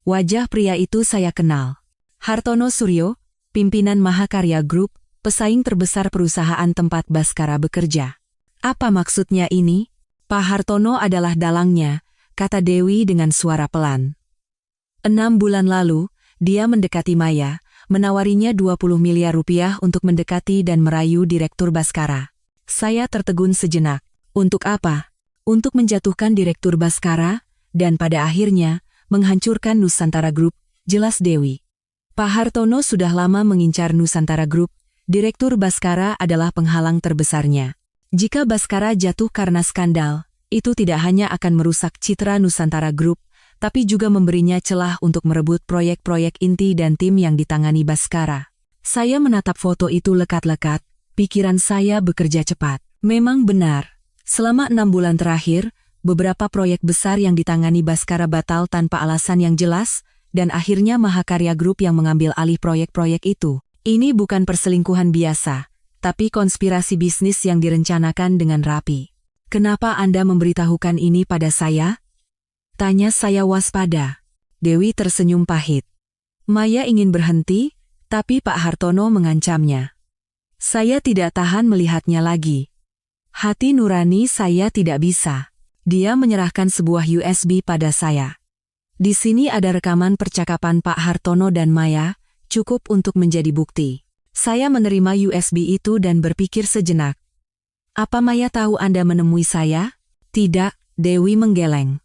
Wajah pria itu saya kenal. Hartono Suryo, pimpinan Mahakarya Group, pesaing terbesar perusahaan tempat Baskara bekerja. Apa maksudnya ini? Pak Hartono adalah dalangnya, kata Dewi dengan suara pelan. 6 bulan lalu, dia mendekati Maya, menawarinya 20 miliar rupiah untuk mendekati dan merayu Direktur Baskara. Saya tertegun sejenak. Untuk apa? Untuk menjatuhkan Direktur Baskara, dan pada akhirnya, menghancurkan Nusantara Group, jelas Dewi. Pak Hartono sudah lama mengincar Nusantara Group, Direktur Baskara adalah penghalang terbesarnya. Jika Baskara jatuh karena skandal, itu tidak hanya akan merusak citra Nusantara Group, tapi juga memberinya celah untuk merebut proyek-proyek inti dan tim yang ditangani Baskara. Saya menatap foto itu lekat-lekat, pikiran saya bekerja cepat. Memang benar. Selama 6 bulan terakhir, beberapa proyek besar yang ditangani Baskara batal tanpa alasan yang jelas, dan akhirnya Mahakarya Group yang mengambil alih proyek-proyek itu. Ini bukan perselingkuhan biasa, tapi konspirasi bisnis yang direncanakan dengan rapi. Kenapa Anda memberitahukan ini pada saya? Tanya saya waspada. Dewi tersenyum pahit. Maya ingin berhenti, tapi Pak Hartono mengancamnya. Saya tidak tahan melihatnya lagi. Hati nurani saya tidak bisa. Dia menyerahkan sebuah USB pada saya. Di sini ada rekaman percakapan Pak Hartono dan Maya, cukup untuk menjadi bukti. Saya menerima USB itu dan berpikir sejenak. Apa Maya tahu Anda menemui saya? Tidak, Dewi menggeleng.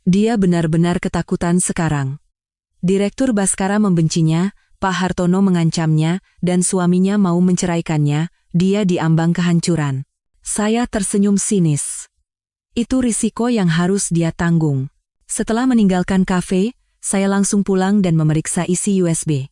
Dia benar-benar ketakutan sekarang. Direktur Baskara membencinya, Pak Hartono mengancamnya, dan suaminya mau menceraikannya, dia diambang kehancuran. Saya tersenyum sinis. Itu risiko yang harus dia tanggung. Setelah meninggalkan kafe, saya langsung pulang dan memeriksa isi USB.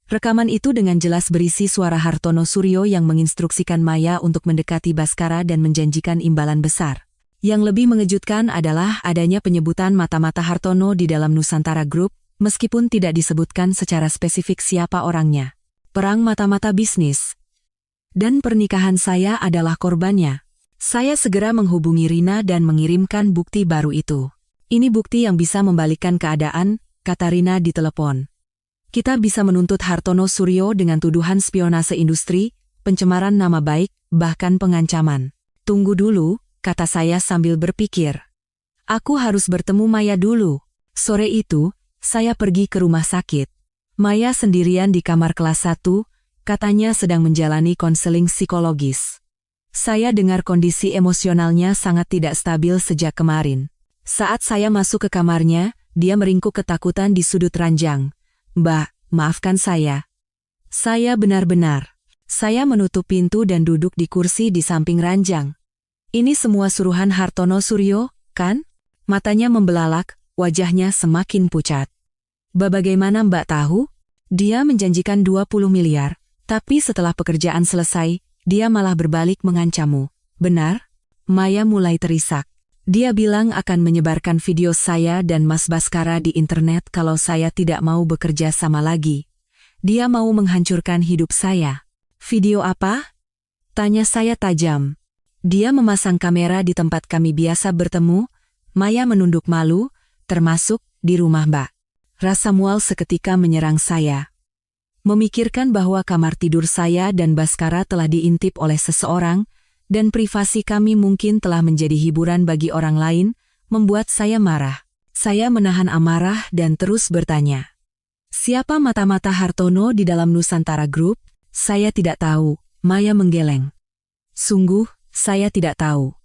Rekaman itu dengan jelas berisi suara Hartono Suryo yang menginstruksikan Maya untuk mendekati Baskara dan menjanjikan imbalan besar. Yang lebih mengejutkan adalah adanya penyebutan mata-mata Hartono di dalam Nusantara Group, meskipun tidak disebutkan secara spesifik siapa orangnya. Perang mata-mata bisnis. Dan pernikahan saya adalah korbannya. Saya segera menghubungi Rina dan mengirimkan bukti baru itu. Ini bukti yang bisa membalikkan keadaan, kata Rina di telepon. Kita bisa menuntut Hartono Suryo dengan tuduhan spionase industri, pencemaran nama baik, bahkan pengancaman. Tunggu dulu, kata saya sambil berpikir. Aku harus bertemu Maya dulu. Sore itu, saya pergi ke rumah sakit. Maya sendirian di kamar kelas 1, katanya sedang menjalani konseling psikologis. Saya dengar kondisi emosionalnya sangat tidak stabil sejak kemarin. Saat saya masuk ke kamarnya, dia meringkuk ketakutan di sudut ranjang. Mbak, maafkan saya. Saya benar-benar. Saya menutup pintu dan duduk di kursi di samping ranjang. Ini semua suruhan Hartono Suryo, kan? Matanya membelalak, wajahnya semakin pucat. Bagaimana Mbak tahu? Dia menjanjikan 20 miliar, tapi setelah pekerjaan selesai, dia malah berbalik mengancammu. Benar? Maya mulai terisak. Dia bilang akan menyebarkan video saya dan Mas Baskara di internet kalau saya tidak mau bekerja sama lagi. Dia mau menghancurkan hidup saya. Video apa? Tanya saya tajam. Dia memasang kamera di tempat kami biasa bertemu. Maya menunduk malu, termasuk di rumah Mbak. Rasa mual seketika menyerang saya. Memikirkan bahwa kamar tidur saya dan Baskara telah diintip oleh seseorang, dan privasi kami mungkin telah menjadi hiburan bagi orang lain, membuat saya marah. Saya menahan amarah dan terus bertanya. Siapa mata-mata Hartono di dalam Nusantara Group? Saya tidak tahu, Maya menggeleng. Sungguh, saya tidak tahu.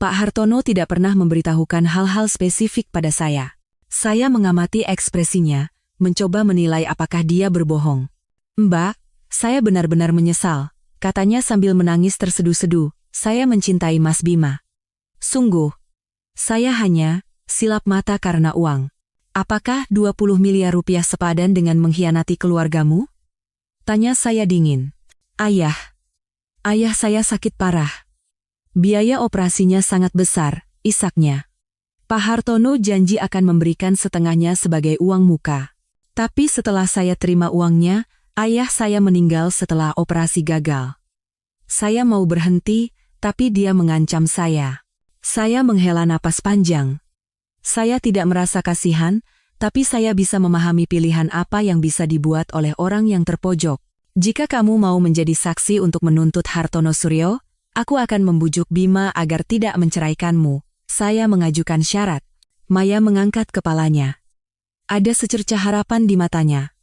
Pak Hartono tidak pernah memberitahukan hal-hal spesifik pada saya. Saya mengamati ekspresinya, mencoba menilai apakah dia berbohong. Mbak, saya benar-benar menyesal, katanya sambil menangis terseduh-seduh. Saya mencintai Mas Bima. Sungguh, saya hanya silap mata karena uang. Apakah 20 miliar rupiah sepadan dengan mengkhianati keluargamu? Tanya saya dingin. Ayah saya sakit parah. Biaya operasinya sangat besar, isaknya. Pak Hartono janji akan memberikan setengahnya sebagai uang muka. Tapi setelah saya terima uangnya, ayah saya meninggal setelah operasi gagal. Saya mau berhenti, tapi dia mengancam saya. Saya menghela napas panjang. Saya tidak merasa kasihan, tapi saya bisa memahami pilihan apa yang bisa dibuat oleh orang yang terpojok. Jika kamu mau menjadi saksi untuk menuntut Hartono Suryo, aku akan membujuk Bima agar tidak menceraikanmu. Saya mengajukan syarat. Maya mengangkat kepalanya. Ada secercah harapan di matanya.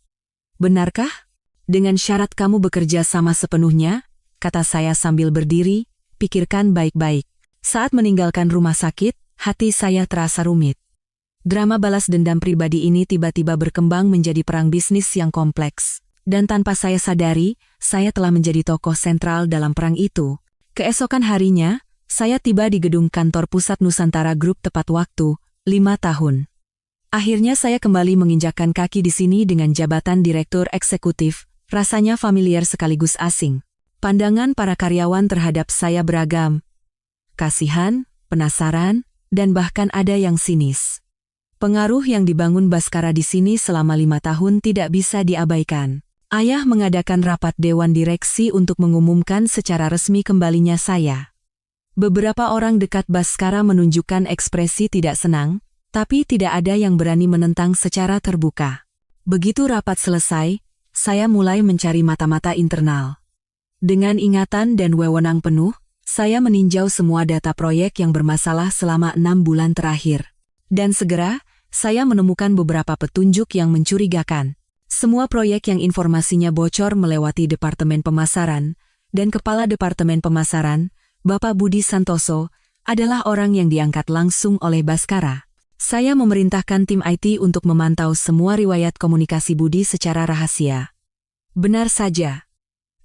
Benarkah? Dengan syarat kamu bekerja sama sepenuhnya, kata saya sambil berdiri, pikirkan baik-baik. Saat meninggalkan rumah sakit, hati saya terasa rumit. Drama balas dendam pribadi ini tiba-tiba berkembang menjadi perang bisnis yang kompleks. Dan tanpa saya sadari, saya telah menjadi tokoh sentral dalam perang itu. Keesokan harinya, saya tiba di gedung kantor pusat Nusantara Group tepat waktu, 5 tahun. Akhirnya saya kembali menginjakkan kaki di sini dengan jabatan Direktur Eksekutif. Rasanya familiar sekaligus asing. Pandangan para karyawan terhadap saya beragam. Kasihan, penasaran, dan bahkan ada yang sinis. Pengaruh yang dibangun Baskara di sini selama 5 tahun tidak bisa diabaikan. Ayah mengadakan rapat dewan direksi untuk mengumumkan secara resmi kembalinya saya. Beberapa orang dekat Baskara menunjukkan ekspresi tidak senang, tapi tidak ada yang berani menentang secara terbuka. Begitu rapat selesai, saya mulai mencari mata-mata internal. Dengan ingatan dan wewenang penuh, saya meninjau semua data proyek yang bermasalah selama 6 bulan terakhir. Dan segera, saya menemukan beberapa petunjuk yang mencurigakan. Semua proyek yang informasinya bocor melewati Departemen Pemasaran, dan Kepala Departemen Pemasaran, Bapak Budi Santoso, adalah orang yang diangkat langsung oleh Baskara. Saya memerintahkan tim IT untuk memantau semua riwayat komunikasi Budi secara rahasia. Benar saja.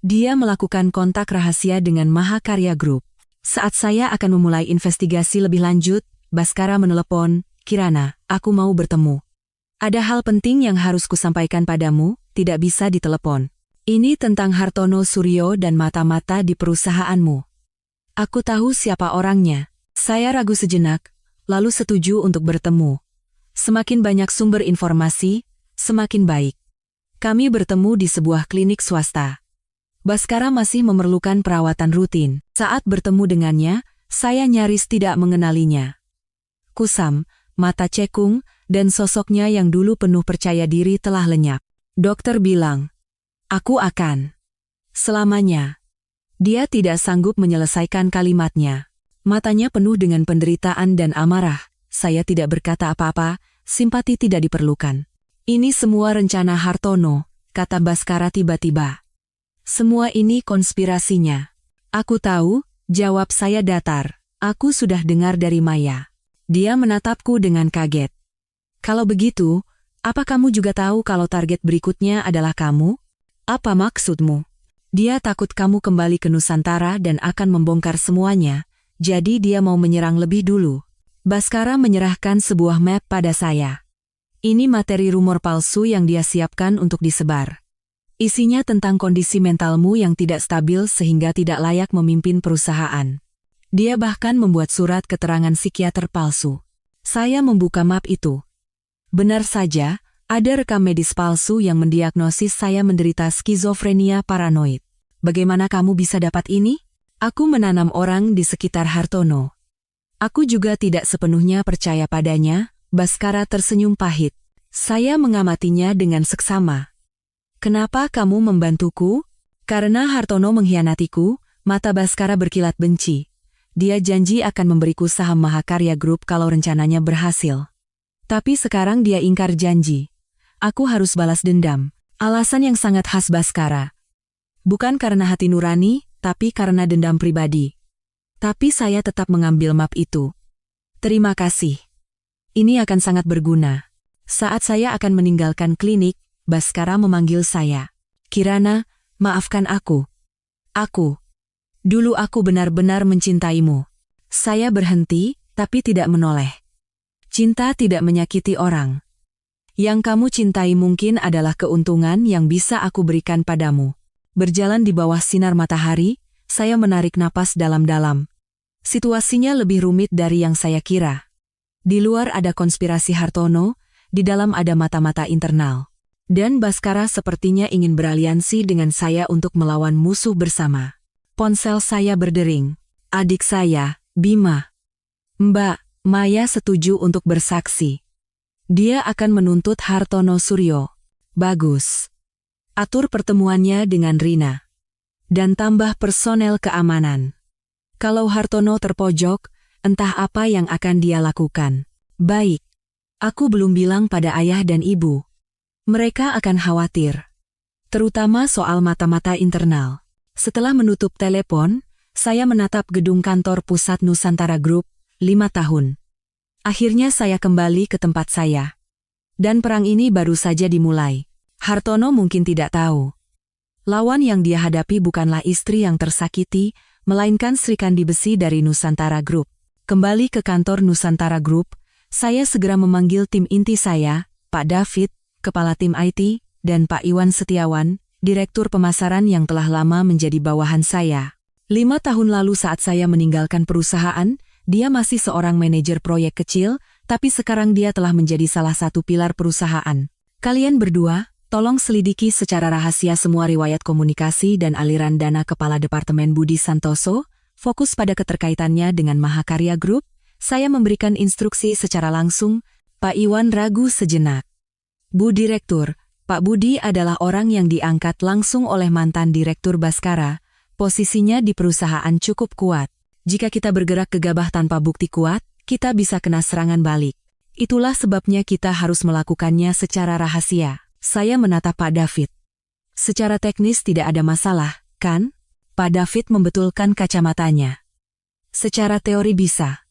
Dia melakukan kontak rahasia dengan Mahakarya Group. Saat saya akan memulai investigasi lebih lanjut, Baskara menelepon, Kirana, aku mau bertemu. Ada hal penting yang harus kusampaikan padamu, tidak bisa ditelepon. Ini tentang Hartono Suryo dan mata-mata di perusahaanmu. Aku tahu siapa orangnya. Saya ragu sejenak, lalu setuju untuk bertemu. Semakin banyak sumber informasi, semakin baik. Kami bertemu di sebuah klinik swasta. Baskara masih memerlukan perawatan rutin. Saat bertemu dengannya, saya nyaris tidak mengenalinya. Kusam, mata cekung, dan sosoknya yang dulu penuh percaya diri telah lenyap. Dokter bilang, "Aku akan selamanya." Dia tidak sanggup menyelesaikan kalimatnya. Matanya penuh dengan penderitaan dan amarah. Saya tidak berkata apa-apa, simpati tidak diperlukan. "Ini semua rencana Hartono," kata Baskara tiba-tiba. "Semua ini konspirasinya." "Aku tahu," jawab saya datar. "Aku sudah dengar dari Maya." Dia menatapku dengan kaget. "Kalau begitu, apa kamu juga tahu kalau target berikutnya adalah kamu? Apa maksudmu?" "Dia takut kamu kembali ke Nusantara dan akan membongkar semuanya, jadi dia mau menyerang lebih dulu." Baskara menyerahkan sebuah map pada saya. "Ini materi rumor palsu yang dia siapkan untuk disebar. Isinya tentang kondisi mentalmu yang tidak stabil sehingga tidak layak memimpin perusahaan." Dia bahkan membuat surat keterangan psikiater palsu. Saya membuka map itu. Benar saja, ada rekam medis palsu yang mendiagnosis saya menderita skizofrenia paranoid. "Bagaimana kamu bisa dapat ini?" "Aku menanam orang di sekitar Hartono." "Aku juga tidak sepenuhnya percaya padanya." Baskara tersenyum pahit. Saya mengamatinya dengan seksama. "Kenapa kamu membantuku?" "Karena Hartono mengkhianatiku." Mata Baskara berkilat benci. "Dia janji akan memberiku saham Mahakarya Group kalau rencananya berhasil. Tapi sekarang dia ingkar janji. Aku harus balas dendam." Alasan yang sangat khas Baskara. Bukan karena hati nurani, tapi karena dendam pribadi. Tapi saya tetap mengambil map itu. "Terima kasih. Ini akan sangat berguna." Saat saya akan meninggalkan klinik, Baskara memanggil saya. "Kirana, maafkan aku. Dulu aku benar-benar mencintaimu." Saya berhenti, tapi tidak menoleh. "Cinta tidak menyakiti orang. Yang kamu cintai mungkin adalah keuntungan yang bisa aku berikan padamu." Berjalan di bawah sinar matahari, saya menarik napas dalam-dalam. Situasinya lebih rumit dari yang saya kira. Di luar ada konspirasi Hartono, di dalam ada mata-mata internal. Dan Baskara sepertinya ingin beraliansi dengan saya untuk melawan musuh bersama. Ponsel saya berdering. "Adik saya, Bima." "Mbak, Maya setuju untuk bersaksi. Dia akan menuntut Hartono Suryo." "Bagus. Atur pertemuannya dengan Rina. Dan tambah personel keamanan. Kalau Hartono terpojok, entah apa yang akan dia lakukan." "Baik. Aku belum bilang pada ayah dan ibu. Mereka akan khawatir. Terutama soal mata-mata internal." Setelah menutup telepon, saya menatap gedung kantor pusat Nusantara Group, 5 tahun. Akhirnya saya kembali ke tempat saya. Dan perang ini baru saja dimulai. Hartono mungkin tidak tahu. Lawan yang dia hadapi bukanlah istri yang tersakiti, melainkan Srikandi Besi dari Nusantara Group. Kembali ke kantor Nusantara Group, saya segera memanggil tim inti saya, Pak David, Kepala Tim IT, dan Pak Iwan Setiawan, Direktur Pemasaran yang telah lama menjadi bawahan saya. 5 tahun lalu saat saya meninggalkan perusahaan, dia masih seorang manajer proyek kecil, tapi sekarang dia telah menjadi salah satu pilar perusahaan. "Kalian berdua, tolong selidiki secara rahasia semua riwayat komunikasi dan aliran dana Kepala Departemen Budi Santoso, fokus pada keterkaitannya dengan Mahakarya Group." Saya memberikan instruksi secara langsung. Pak Iwan ragu sejenak. "Bu Direktur, Pak Budi adalah orang yang diangkat langsung oleh mantan Direktur Baskara. Posisinya di perusahaan cukup kuat. Jika kita bergerak gegabah tanpa bukti kuat, kita bisa kena serangan balik. Itulah sebabnya kita harus melakukannya secara rahasia." Saya menatap Pak David. "Secara teknis tidak ada masalah, kan?" Pak David membetulkan kacamatanya. "Secara teori bisa.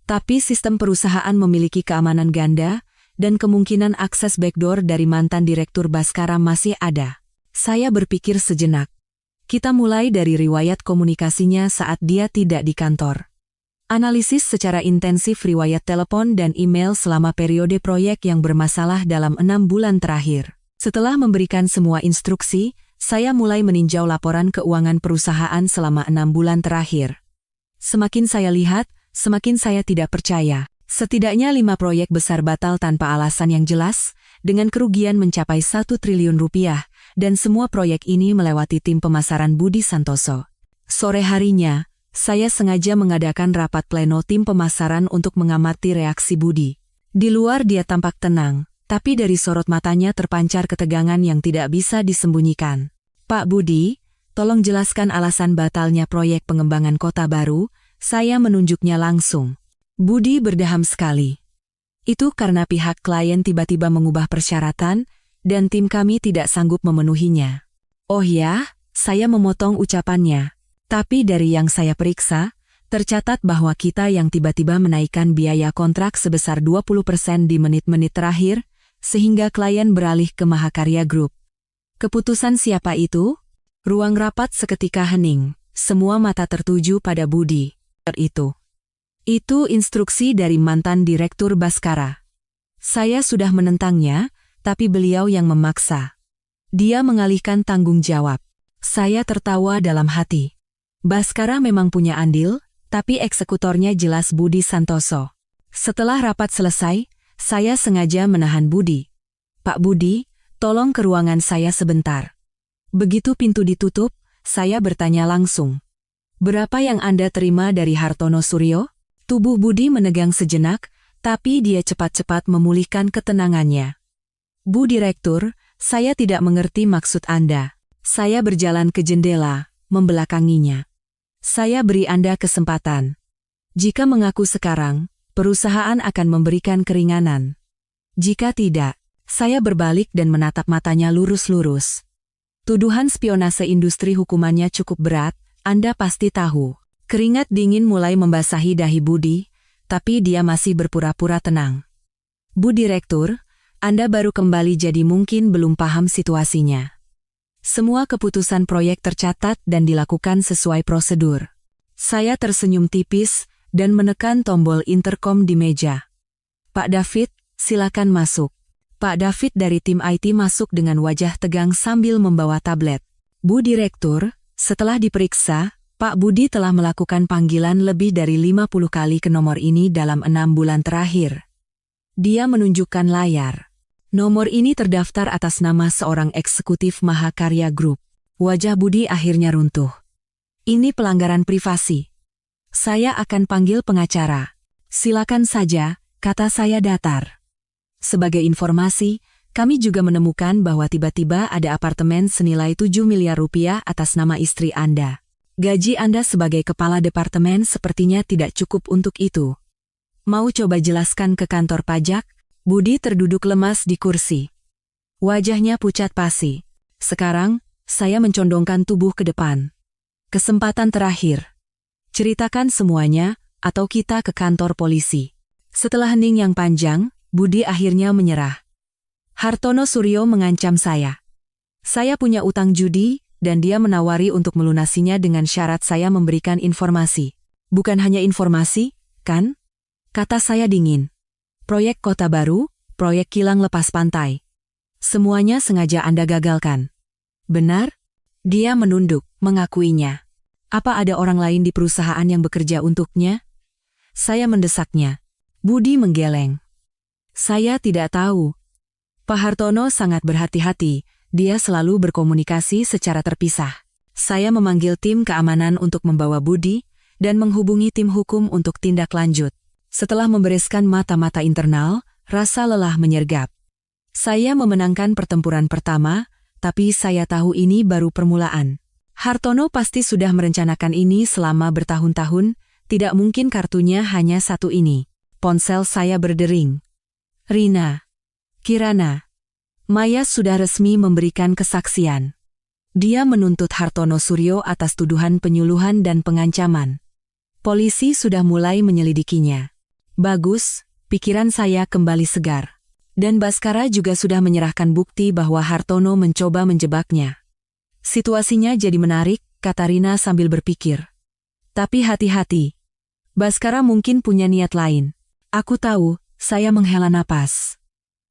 Tapi sistem perusahaan memiliki keamanan ganda, dan kemungkinan akses backdoor dari mantan Direktur Baskara masih ada." Saya berpikir sejenak. Kita mulai dari riwayat komunikasinya saat dia tidak di kantor. Analisis secara intensif riwayat telepon dan email selama periode proyek yang bermasalah dalam 6 bulan terakhir. Setelah memberikan semua instruksi, saya mulai meninjau laporan keuangan perusahaan selama 6 bulan terakhir. Semakin saya lihat, semakin saya tidak percaya. Setidaknya 5 proyek besar batal tanpa alasan yang jelas, dengan kerugian mencapai 1 triliun rupiah, dan semua proyek ini melewati tim pemasaran Budi Santoso. Sore harinya, saya sengaja mengadakan rapat pleno tim pemasaran untuk mengamati reaksi Budi. Di luar dia tampak tenang, tapi dari sorot matanya terpancar ketegangan yang tidak bisa disembunyikan. Pak Budi, tolong jelaskan alasan batalnya proyek pengembangan kota baru. Saya menunjuknya langsung. Budi berdeham sekali. Itu karena pihak klien tiba-tiba mengubah persyaratan, dan tim kami tidak sanggup memenuhinya. Oh ya, saya memotong ucapannya. Tapi dari yang saya periksa, tercatat bahwa kita yang tiba-tiba menaikkan biaya kontrak sebesar 20% di menit-menit terakhir, sehingga klien beralih ke Mahakarya Group. Keputusan siapa itu? Ruang rapat seketika hening, semua mata tertuju pada Budi. Itu instruksi dari mantan Direktur Baskara. Saya sudah menentangnya, tapi beliau yang memaksa. Dia mengalihkan tanggung jawab. Saya tertawa dalam hati. Baskara memang punya andil, tapi eksekutornya jelas Budi Santoso. Setelah rapat selesai, saya sengaja menahan Budi. Pak Budi, tolong ke ruangan saya sebentar. Begitu pintu ditutup, saya bertanya langsung. Berapa yang Anda terima dari Hartono Suryo? Tubuh Budi menegang sejenak, tapi dia cepat-cepat memulihkan ketenangannya. Bu Direktur, saya tidak mengerti maksud Anda. Saya berjalan ke jendela, membelakanginya. Saya beri Anda kesempatan. Jika mengaku sekarang, perusahaan akan memberikan keringanan. Jika tidak, saya berbalik dan menatap matanya lurus-lurus. Tuduhan spionase industri hukumannya cukup berat, Anda pasti tahu. Keringat dingin mulai membasahi dahi Budi, tapi dia masih berpura-pura tenang. Bu Direktur, Anda baru kembali jadi mungkin belum paham situasinya. Semua keputusan proyek tercatat dan dilakukan sesuai prosedur. Saya tersenyum tipis dan menekan tombol intercom di meja. Pak David, silakan masuk. Pak David dari tim IT masuk dengan wajah tegang sambil membawa tablet. Bu Direktur, setelah diperiksa, Pak Budi telah melakukan panggilan lebih dari 50 kali ke nomor ini dalam 6 bulan terakhir. Dia menunjukkan layar. Nomor ini terdaftar atas nama seorang eksekutif Mahakarya Group. Wajah Budi akhirnya runtuh. Ini pelanggaran privasi. Saya akan panggil pengacara. Silakan saja, kata saya datar. Sebagai informasi, kami juga menemukan bahwa tiba-tiba ada apartemen senilai 7 miliar rupiah atas nama istri Anda. Gaji Anda sebagai kepala departemen sepertinya tidak cukup untuk itu. Mau coba jelaskan ke kantor pajak? Budi terduduk lemas di kursi. Wajahnya pucat pasi. Sekarang, saya mencondongkan tubuh ke depan. Kesempatan terakhir. Ceritakan semuanya, atau kita ke kantor polisi. Setelah hening yang panjang, Budi akhirnya menyerah. Hartono Suryo mengancam saya. Saya punya utang judi, dan dia menawari untuk melunasinya dengan syarat saya memberikan informasi. Bukan hanya informasi, kan? Kata saya dingin. Proyek kota baru, proyek kilang lepas pantai. Semuanya sengaja Anda gagalkan. Benar? Dia menunduk, mengakuinya. Apa ada orang lain di perusahaan yang bekerja untuknya? Saya mendesaknya. Budi menggeleng. Saya tidak tahu. Pak Hartono sangat berhati-hati, dia selalu berkomunikasi secara terpisah. Saya memanggil tim keamanan untuk membawa Budi, dan menghubungi tim hukum untuk tindak lanjut. Setelah membereskan mata-mata internal, rasa lelah menyergap. Saya memenangkan pertempuran pertama, tapi saya tahu ini baru permulaan. Hartono pasti sudah merencanakan ini selama bertahun-tahun, tidak mungkin kartunya hanya satu ini. Ponsel saya berdering. Rina. Kirana. Maya sudah resmi memberikan kesaksian. Dia menuntut Hartono Suryo atas tuduhan penyuluhan dan pengancaman. Polisi sudah mulai menyelidikinya. Bagus, pikiran saya kembali segar. Dan Baskara juga sudah menyerahkan bukti bahwa Hartono mencoba menjebaknya. Situasinya jadi menarik, kata Rina sambil berpikir. Tapi hati-hati. Baskara mungkin punya niat lain. Aku tahu, saya menghela napas.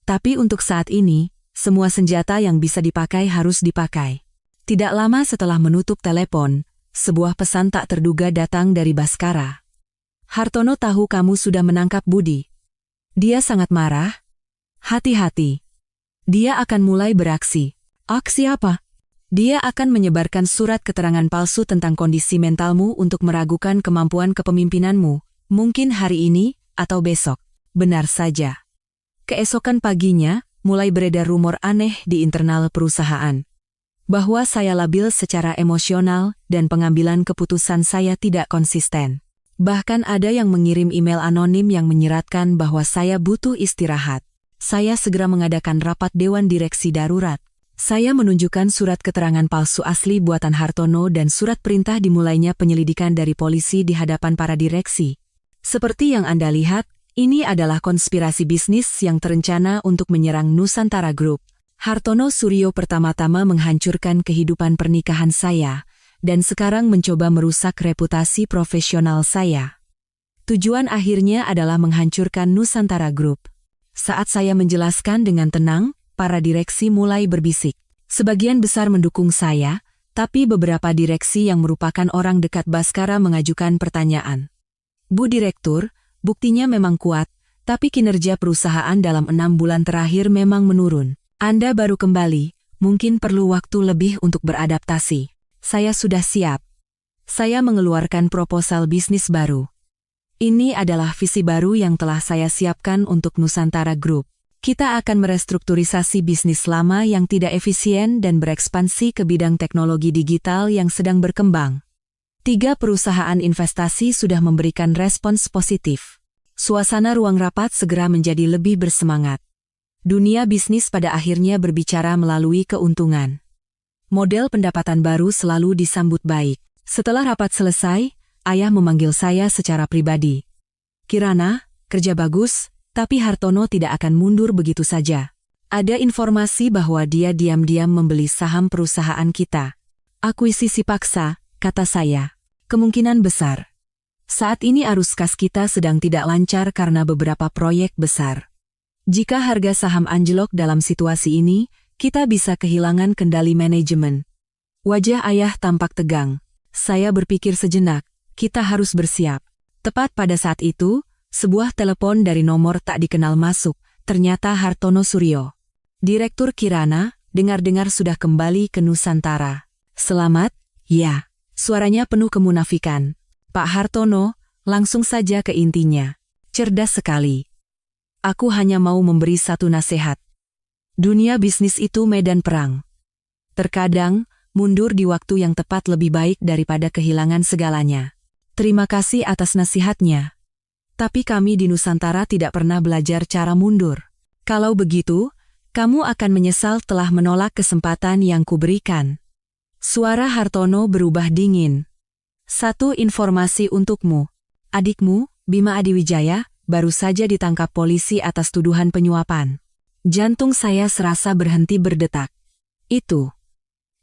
Tapi untuk saat ini, semua senjata yang bisa dipakai harus dipakai. Tidak lama setelah menutup telepon, sebuah pesan tak terduga datang dari Baskara. Hartono tahu kamu sudah menangkap Budi. Dia sangat marah. Hati-hati. Dia akan mulai beraksi. Aksi apa? Dia akan menyebarkan surat keterangan palsu tentang kondisi mentalmu untuk meragukan kemampuan kepemimpinanmu, mungkin hari ini atau besok. Benar saja. Keesokan paginya, mulai beredar rumor aneh di internal perusahaan. Bahwa saya labil secara emosional dan pengambilan keputusan saya tidak konsisten. Bahkan ada yang mengirim email anonim yang menyeratkan bahwa saya butuh istirahat. Saya segera mengadakan rapat Dewan Direksi Darurat. Saya menunjukkan surat keterangan palsu asli buatan Hartono dan surat perintah dimulainya penyelidikan dari polisi di hadapan para direksi. Seperti yang Anda lihat, ini adalah konspirasi bisnis yang terencana untuk menyerang Nusantara Group. Hartono Suryo pertama-tama menghancurkan kehidupan pernikahan saya, dan sekarang mencoba merusak reputasi profesional saya. Tujuan akhirnya adalah menghancurkan Nusantara Group. Saat saya menjelaskan dengan tenang, para direksi mulai berbisik. Sebagian besar mendukung saya, tapi beberapa direksi yang merupakan orang dekat Baskara mengajukan pertanyaan. Bu Direktur, buktinya memang kuat, tapi kinerja perusahaan dalam 6 bulan terakhir memang menurun. Anda baru kembali, mungkin perlu waktu lebih untuk beradaptasi. Saya sudah siap. Saya mengeluarkan proposal bisnis baru. Ini adalah visi baru yang telah saya siapkan untuk Nusantara Group. Kita akan merestrukturisasi bisnis lama yang tidak efisien dan berekspansi ke bidang teknologi digital yang sedang berkembang. 3 perusahaan investasi sudah memberikan respons positif. Suasana ruang rapat segera menjadi lebih bersemangat. Dunia bisnis pada akhirnya berbicara melalui keuntungan. Model pendapatan baru selalu disambut baik. Setelah rapat selesai, ayah memanggil saya secara pribadi. Kirana, kerja bagus, tapi Hartono tidak akan mundur begitu saja. Ada informasi bahwa dia diam-diam membeli saham perusahaan kita. Akuisisi paksa, kata saya. Kemungkinan besar. Saat ini arus kas kita sedang tidak lancar karena beberapa proyek besar. Jika harga saham anjlok dalam situasi ini, kita bisa kehilangan kendali manajemen. Wajah ayah tampak tegang. Saya berpikir sejenak, kita harus bersiap. Tepat pada saat itu, sebuah telepon dari nomor tak dikenal masuk, ternyata Hartono Suryo. Direktur Kirana, dengar-dengar sudah kembali ke Nusantara. Selamat, ya. Suaranya penuh kemunafikan. Pak Hartono, langsung saja ke intinya. Cerdas sekali. Aku hanya mau memberi satu nasihat. Dunia bisnis itu medan perang. Terkadang, mundur di waktu yang tepat lebih baik daripada kehilangan segalanya. Terima kasih atas nasihatnya. Tapi kami di Nusantara tidak pernah belajar cara mundur. Kalau begitu, kamu akan menyesal telah menolak kesempatan yang kuberikan. Suara Hartono berubah dingin. Satu informasi untukmu. Adikmu, Bima Adiwijaya, baru saja ditangkap polisi atas tuduhan penyuapan. Jantung saya serasa berhenti berdetak. Itu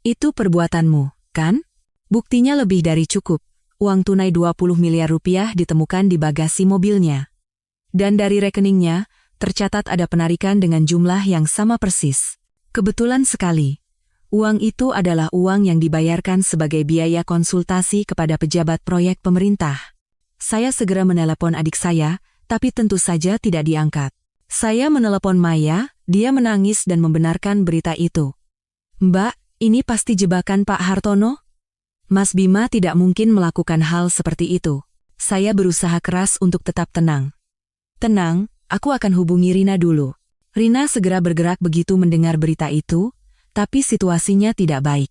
perbuatanmu, kan? Buktinya lebih dari cukup. Uang tunai 20 miliar rupiah ditemukan di bagasi mobilnya. Dan dari rekeningnya, tercatat ada penarikan dengan jumlah yang sama persis. Kebetulan sekali. Uang itu adalah uang yang dibayarkan sebagai biaya konsultasi kepada pejabat proyek pemerintah. Saya segera menelepon adik saya, tapi tentu saja tidak diangkat. Saya menelepon Maya, dia menangis dan membenarkan berita itu. Mbak, ini pasti jebakan Pak Hartono? Mas Bima tidak mungkin melakukan hal seperti itu. Saya berusaha keras untuk tetap tenang. Tenang, aku akan hubungi Rina dulu. Rina segera bergerak begitu mendengar berita itu, tapi situasinya tidak baik.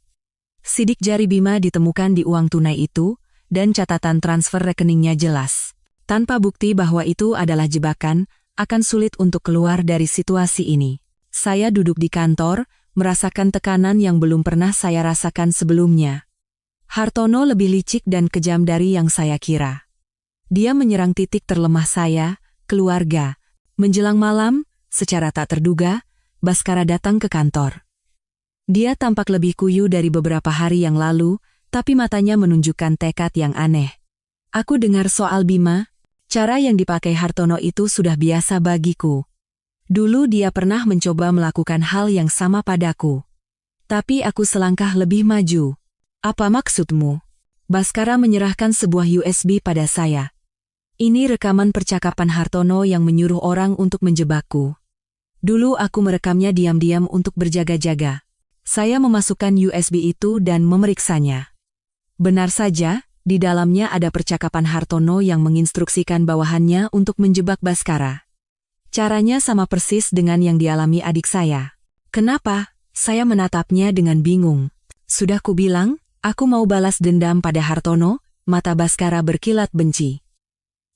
Sidik jari Bima ditemukan di uang tunai itu, dan catatan transfer rekeningnya jelas. Tanpa bukti bahwa itu adalah jebakan, akan sulit untuk keluar dari situasi ini. Saya duduk di kantor, merasakan tekanan yang belum pernah saya rasakan sebelumnya. Hartono lebih licik dan kejam dari yang saya kira. Dia menyerang titik terlemah saya, keluarga. Menjelang malam, secara tak terduga, Baskara datang ke kantor. Dia tampak lebih kuyu dari beberapa hari yang lalu, tapi matanya menunjukkan tekad yang aneh. Aku dengar soal Bima. Cara yang dipakai Hartono itu sudah biasa bagiku. Dulu dia pernah mencoba melakukan hal yang sama padaku. Tapi aku selangkah lebih maju. Apa maksudmu? Baskara menyerahkan sebuah USB pada saya. Ini rekaman percakapan Hartono yang menyuruh orang untuk menjebakku. Dulu aku merekamnya diam-diam untuk berjaga-jaga. Saya memasukkan USB itu dan memeriksanya. Benar saja, di dalamnya ada percakapan Hartono yang menginstruksikan bawahannya untuk menjebak Baskara. Caranya sama persis dengan yang dialami adik saya. Kenapa? Saya menatapnya dengan bingung. Sudah kubilang, aku mau balas dendam pada Hartono, mata Baskara berkilat benci.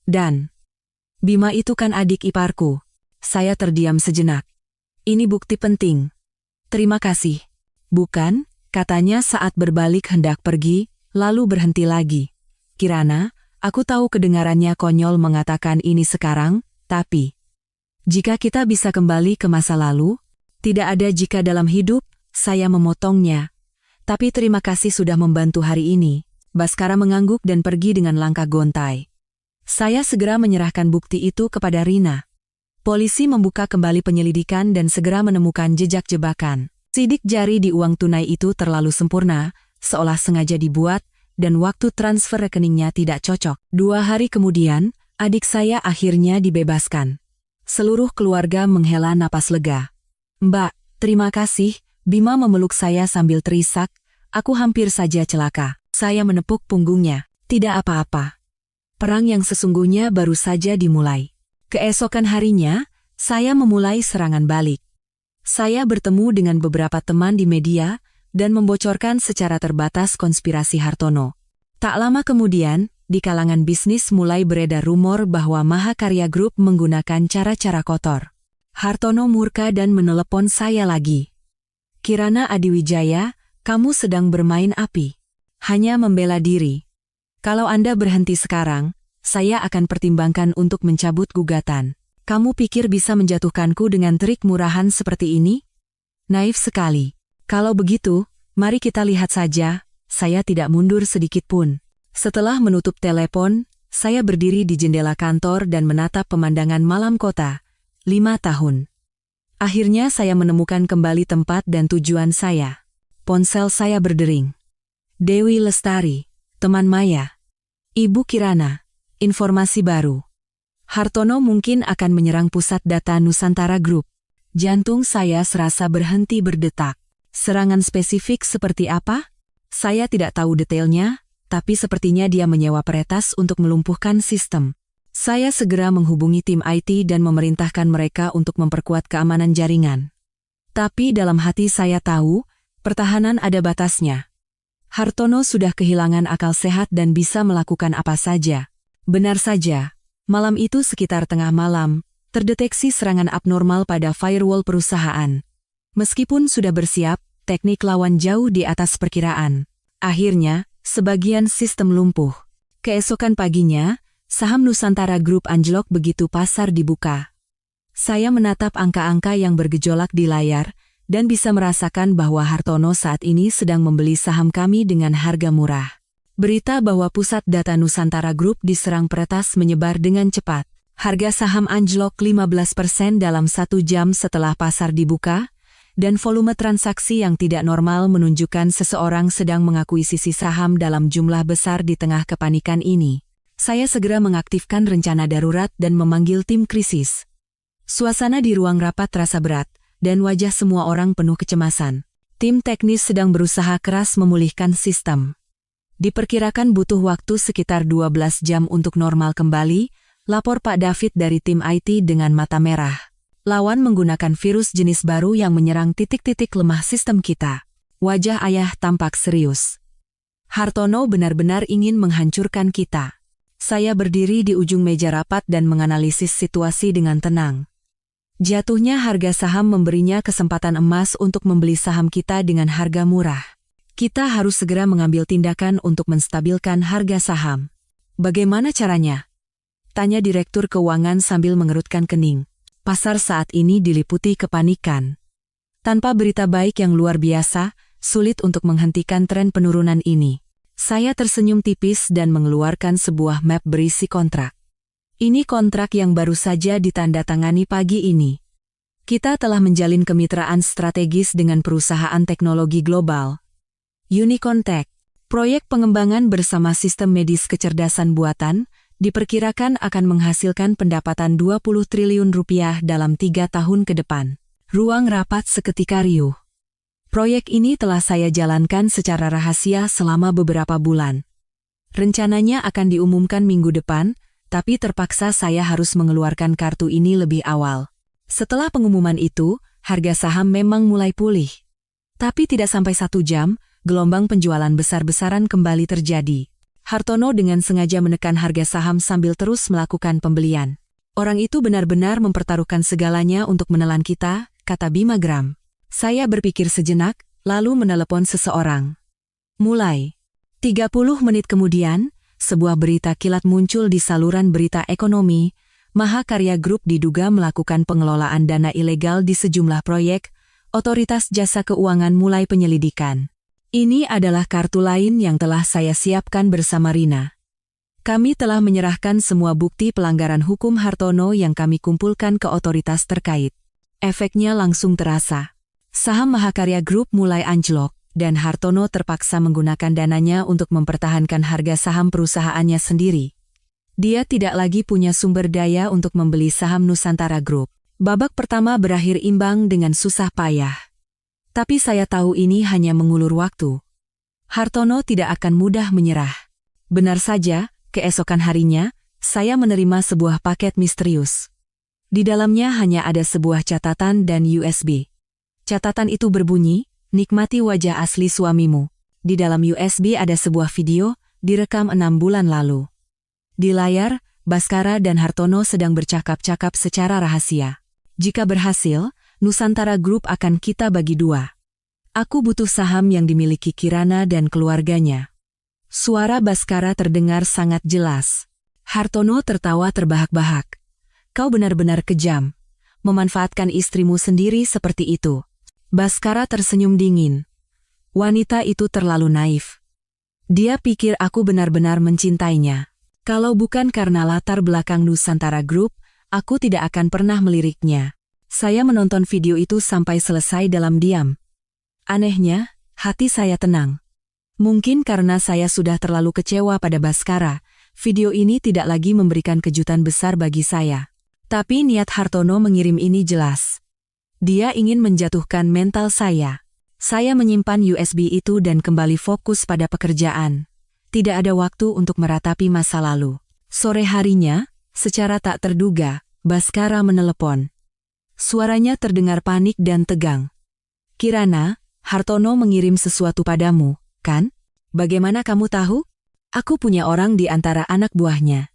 Dan, Bima itu kan adik iparku. Saya terdiam sejenak. Ini bukti penting. Terima kasih. Bukan, katanya saat berbalik hendak pergi, lalu berhenti lagi. Kirana, aku tahu kedengarannya konyol mengatakan ini sekarang, tapi jika kita bisa kembali ke masa lalu, tidak ada jika dalam hidup, saya memotongnya. Tapi terima kasih sudah membantu hari ini. Baskara mengangguk dan pergi dengan langkah gontai. Saya segera menyerahkan bukti itu kepada Rina. Polisi membuka kembali penyelidikan dan segera menemukan jejak jebakan. Sidik jari di uang tunai itu terlalu sempurna, seolah sengaja dibuat, dan waktu transfer rekeningnya tidak cocok. 2 hari kemudian, adik saya akhirnya dibebaskan. Seluruh keluarga menghela napas lega. Mbak, terima kasih, Bima memeluk saya sambil terisak, aku hampir saja celaka. Saya menepuk punggungnya. Tidak apa-apa. Perang yang sesungguhnya baru saja dimulai. Keesokan harinya, saya memulai serangan balik. Saya bertemu dengan beberapa teman di media, dan membocorkan secara terbatas konspirasi Hartono. Tak lama kemudian, di kalangan bisnis mulai beredar rumor bahwa Mahakarya Group menggunakan cara-cara kotor. Hartono murka dan menelepon saya lagi. Kirana Adiwijaya, kamu sedang bermain api. Hanya membela diri. Kalau Anda berhenti sekarang, saya akan pertimbangkan untuk mencabut gugatan. Kamu pikir bisa menjatuhkanku dengan trik murahan seperti ini? Naif sekali. Kalau begitu, mari kita lihat saja, saya tidak mundur sedikit pun. Setelah menutup telepon, saya berdiri di jendela kantor dan menatap pemandangan malam kota. 5 tahun. Akhirnya saya menemukan kembali tempat dan tujuan saya. Ponsel saya berdering. Dewi Lestari, teman Maya. Ibu Kirana, informasi baru. Hartono mungkin akan menyerang pusat data Nusantara Group. Jantung saya serasa berhenti berdetak. Serangan spesifik seperti apa? Saya tidak tahu detailnya, tapi sepertinya dia menyewa peretas untuk melumpuhkan sistem. Saya segera menghubungi tim IT dan memerintahkan mereka untuk memperkuat keamanan jaringan. Tapi dalam hati saya tahu, pertahanan ada batasnya. Hartono sudah kehilangan akal sehat dan bisa melakukan apa saja. Benar saja, malam itu sekitar tengah malam, terdeteksi serangan abnormal pada firewall perusahaan. Meskipun sudah bersiap, teknik lawan jauh di atas perkiraan. Akhirnya, sebagian sistem lumpuh. Keesokan paginya, saham Nusantara Group anjlok begitu pasar dibuka. Saya menatap angka-angka yang bergejolak di layar, dan bisa merasakan bahwa Hartono saat ini sedang membeli saham kami dengan harga murah. Berita bahwa pusat data Nusantara Group diserang peretas menyebar dengan cepat. Harga saham anjlok 15% dalam 1 jam setelah pasar dibuka, dan volume transaksi yang tidak normal menunjukkan seseorang sedang mengakuisisi saham dalam jumlah besar di tengah kepanikan ini. Saya segera mengaktifkan rencana darurat dan memanggil tim krisis. Suasana di ruang rapat terasa berat, dan wajah semua orang penuh kecemasan. Tim teknis sedang berusaha keras memulihkan sistem. Diperkirakan butuh waktu sekitar 12 jam untuk normal kembali, lapor Pak David dari tim IT dengan mata merah. Lawan menggunakan virus jenis baru yang menyerang titik-titik lemah sistem kita. Wajah ayah tampak serius. Hartono benar-benar ingin menghancurkan kita. Saya berdiri di ujung meja rapat dan menganalisis situasi dengan tenang. Jatuhnya harga saham memberinya kesempatan emas untuk membeli saham kita dengan harga murah. Kita harus segera mengambil tindakan untuk menstabilkan harga saham. Bagaimana caranya? Tanya Direktur Keuangan sambil mengerutkan kening. Pasar saat ini diliputi kepanikan. Tanpa berita baik yang luar biasa, sulit untuk menghentikan tren penurunan ini. Saya tersenyum tipis dan mengeluarkan sebuah map berisi kontrak. Ini kontrak yang baru saja ditandatangani pagi ini. Kita telah menjalin kemitraan strategis dengan perusahaan teknologi global. Unicorn Tech, proyek pengembangan bersama sistem medis kecerdasan buatan, diperkirakan akan menghasilkan pendapatan 20 triliun rupiah dalam 3 tahun ke depan. Ruang rapat seketika riuh. Proyek ini telah saya jalankan secara rahasia selama beberapa bulan. Rencananya akan diumumkan minggu depan, Tapi terpaksa saya harus mengeluarkan kartu ini lebih awal. Setelah pengumuman itu, harga saham memang mulai pulih. Tapi tidak sampai 1 jam, gelombang penjualan besar-besaran kembali terjadi. Hartono dengan sengaja menekan harga saham sambil terus melakukan pembelian. Orang itu benar-benar mempertaruhkan segalanya untuk menelan kita, kata Bima Gram. Saya berpikir sejenak, lalu menelepon seseorang. Mulai. 30 menit kemudian, sebuah berita kilat muncul di saluran berita ekonomi. Mahakarya Group diduga melakukan pengelolaan dana ilegal di sejumlah proyek. Otoritas Jasa Keuangan mulai penyelidikan. Ini adalah kartu lain yang telah saya siapkan bersama Rina. Kami telah menyerahkan semua bukti pelanggaran hukum Hartono yang kami kumpulkan ke otoritas terkait. Efeknya langsung terasa. Saham Mahakarya Group mulai anjlok, dan Hartono terpaksa menggunakan dananya untuk mempertahankan harga saham perusahaannya sendiri. Dia tidak lagi punya sumber daya untuk membeli saham Nusantara Group. Babak pertama berakhir imbang dengan susah payah. Tapi saya tahu ini hanya mengulur waktu. Hartono tidak akan mudah menyerah. Benar saja, keesokan harinya, saya menerima sebuah paket misterius. Di dalamnya hanya ada sebuah catatan dan USB. Catatan itu berbunyi, nikmati wajah asli suamimu. Di dalam USB ada sebuah video, direkam 6 bulan lalu. Di layar, Baskara dan Hartono sedang bercakap-cakap secara rahasia. Jika berhasil, Nusantara Group akan kita bagi 2. Aku butuh saham yang dimiliki Kirana dan keluarganya. Suara Baskara terdengar sangat jelas. Hartono tertawa terbahak-bahak. Kau benar-benar kejam. Memanfaatkan istrimu sendiri seperti itu. Baskara tersenyum dingin. Wanita itu terlalu naif. Dia pikir aku benar-benar mencintainya. Kalau bukan karena latar belakang Nusantara Group, aku tidak akan pernah meliriknya. Saya menonton video itu sampai selesai dalam diam. Anehnya, hati saya tenang. Mungkin karena saya sudah terlalu kecewa pada Baskara, video ini tidak lagi memberikan kejutan besar bagi saya. Tapi niat Hartono mengirim ini jelas. Dia ingin menjatuhkan mental saya. Saya menyimpan USB itu dan kembali fokus pada pekerjaan. Tidak ada waktu untuk meratapi masa lalu. Sore harinya, secara tak terduga, Baskara menelepon. Suaranya terdengar panik dan tegang. Kirana, Hartono mengirim sesuatu padamu, kan? Bagaimana kamu tahu? Aku punya orang di antara anak buahnya.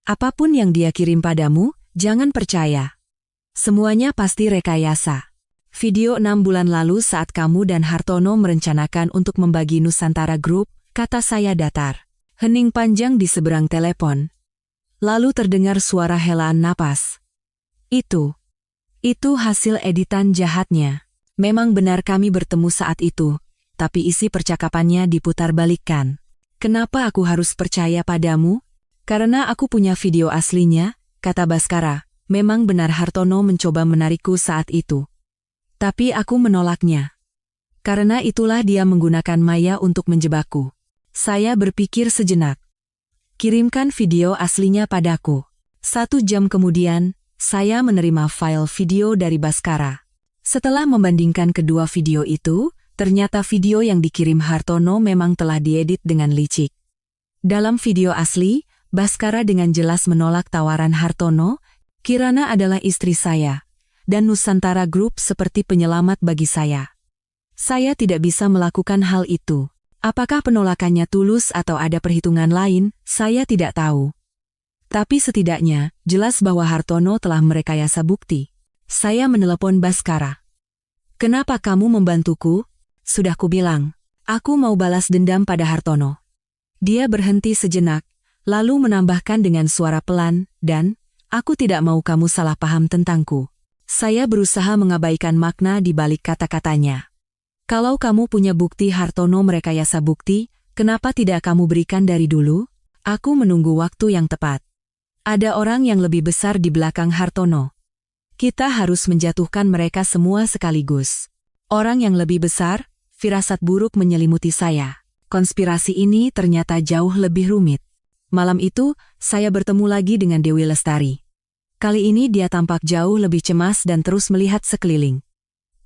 Apapun yang dia kirim padamu, jangan percaya. Semuanya pasti rekayasa. Video 6 bulan lalu saat kamu dan Hartono merencanakan untuk membagi Nusantara Group, kata saya datar. Hening panjang di seberang telepon. Lalu terdengar suara helaan napas. Itu hasil editan jahatnya. Memang benar kami bertemu saat itu, tapi isi percakapannya diputarbalikkan. Kenapa aku harus percaya padamu? Karena aku punya video aslinya, kata Baskara. Memang benar Hartono mencoba menarikku saat itu. Tapi aku menolaknya. Karena itulah dia menggunakan Maya untuk menjebakku. Saya berpikir sejenak. Kirimkan video aslinya padaku. 1 jam kemudian, saya menerima file video dari Baskara. Setelah membandingkan kedua video itu, ternyata video yang dikirim Hartono memang telah diedit dengan licik. Dalam video asli, Baskara dengan jelas menolak tawaran Hartono. Kirana adalah istri saya, dan Nusantara Group seperti penyelamat bagi saya. Saya tidak bisa melakukan hal itu. Apakah penolakannya tulus atau ada perhitungan lain, saya tidak tahu. Tapi setidaknya, jelas bahwa Hartono telah merekayasa bukti. Saya menelepon Baskara. Kenapa kamu membantuku? Sudah kubilang, aku mau balas dendam pada Hartono. Dia berhenti sejenak, lalu menambahkan dengan suara pelan, dan, aku tidak mau kamu salah paham tentangku. Saya berusaha mengabaikan makna di balik kata-katanya. Kalau kamu punya bukti Hartono merekayasa bukti, kenapa tidak kamu berikan dari dulu? Aku menunggu waktu yang tepat. Ada orang yang lebih besar di belakang Hartono. Kita harus menjatuhkan mereka semua sekaligus. Orang yang lebih besar, firasat buruk menyelimuti saya. Konspirasi ini ternyata jauh lebih rumit. Malam itu, saya bertemu lagi dengan Dewi Lestari. Kali ini dia tampak jauh lebih cemas dan terus melihat sekeliling.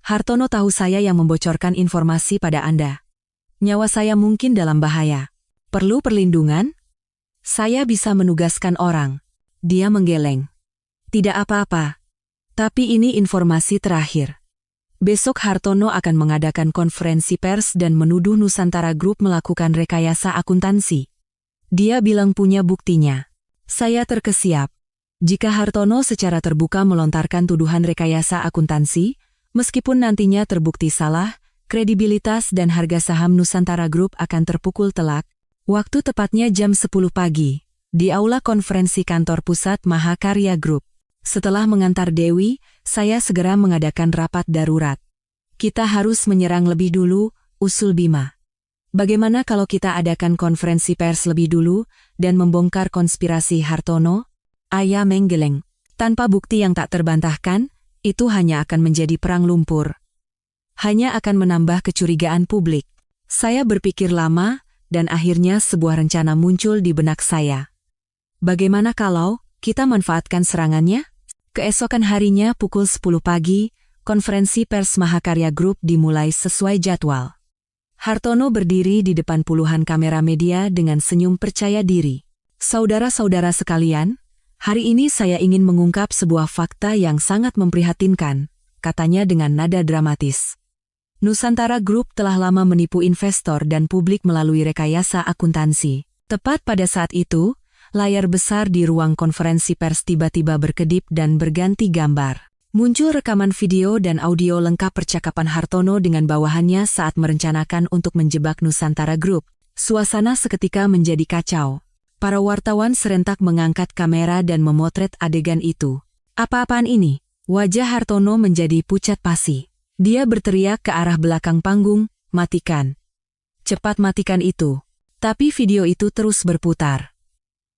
Hartono tahu saya yang membocorkan informasi pada Anda. Nyawa saya mungkin dalam bahaya. Perlu perlindungan? Saya bisa menugaskan orang. Dia menggeleng. Tidak apa-apa. Tapi ini informasi terakhir. Besok Hartono akan mengadakan konferensi pers dan menuduh Nusantara Group melakukan rekayasa akuntansi. Dia bilang punya buktinya. Saya terkesiap. Jika Hartono secara terbuka melontarkan tuduhan rekayasa akuntansi, meskipun nantinya terbukti salah, kredibilitas dan harga saham Nusantara Group akan terpukul telak. Waktu tepatnya jam 10 pagi, di aula konferensi kantor pusat Mahakarya Group. Setelah mengantar Dewi, saya segera mengadakan rapat darurat. Kita harus menyerang lebih dulu, usul Bima. Bagaimana kalau kita adakan konferensi pers lebih dulu dan membongkar konspirasi Hartono? Ayah menggeleng. Tanpa bukti yang tak terbantahkan, itu hanya akan menjadi perang lumpur. Hanya akan menambah kecurigaan publik. Saya berpikir lama, dan akhirnya sebuah rencana muncul di benak saya. Bagaimana kalau kita manfaatkan serangannya? Keesokan harinya pukul 10 pagi, konferensi pers Mahakarya Group dimulai sesuai jadwal. Hartono berdiri di depan puluhan kamera media dengan senyum percaya diri. Saudara-saudara sekalian, hari ini saya ingin mengungkap sebuah fakta yang sangat memprihatinkan, katanya dengan nada dramatis. Nusantara Group telah lama menipu investor dan publik melalui rekayasa akuntansi. Tepat pada saat itu, layar besar di ruang konferensi pers tiba-tiba berkedip dan berganti gambar. Muncul rekaman video dan audio lengkap percakapan Hartono dengan bawahannya saat merencanakan untuk menjebak Nusantara Group. Suasana seketika menjadi kacau. Para wartawan serentak mengangkat kamera dan memotret adegan itu. Apa-apaan ini? Wajah Hartono menjadi pucat pasi. Dia berteriak ke arah belakang panggung, "Matikan. Cepat matikan itu." Tapi video itu terus berputar.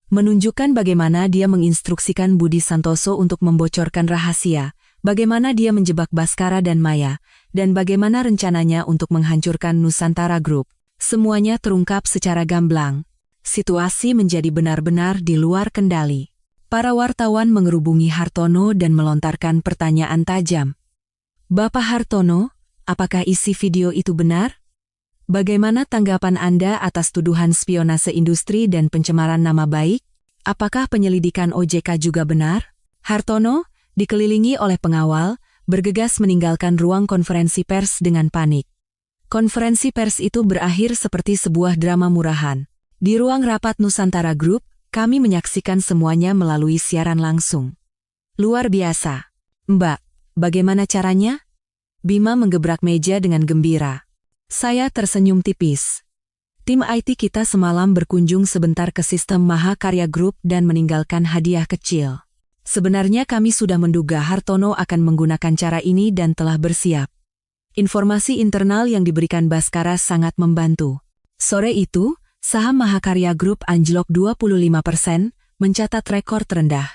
Menunjukkan bagaimana dia menginstruksikan Budi Santoso untuk membocorkan rahasia, bagaimana dia menjebak Baskara dan Maya, dan bagaimana rencananya untuk menghancurkan Nusantara Group. Semuanya terungkap secara gamblang. Situasi menjadi benar-benar di luar kendali. Para wartawan mengerubungi Hartono dan melontarkan pertanyaan tajam. Bapak Hartono, apakah isi video itu benar? Bagaimana tanggapan Anda atas tuduhan spionase industri dan pencemaran nama baik? Apakah penyelidikan OJK juga benar? Hartono, dikelilingi oleh pengawal, bergegas meninggalkan ruang konferensi pers dengan panik. Konferensi pers itu berakhir seperti sebuah drama murahan. Di ruang rapat Nusantara Group, kami menyaksikan semuanya melalui siaran langsung. Luar biasa. Mbak, bagaimana caranya? Bima menggebrak meja dengan gembira. Saya tersenyum tipis. Tim IT kita semalam berkunjung sebentar ke sistem Mahakarya Group dan meninggalkan hadiah kecil. Sebenarnya kami sudah menduga Hartono akan menggunakan cara ini dan telah bersiap. Informasi internal yang diberikan Baskara sangat membantu. Sore itu, saham Mahakarya Group anjlok 25%, mencatat rekor terendah.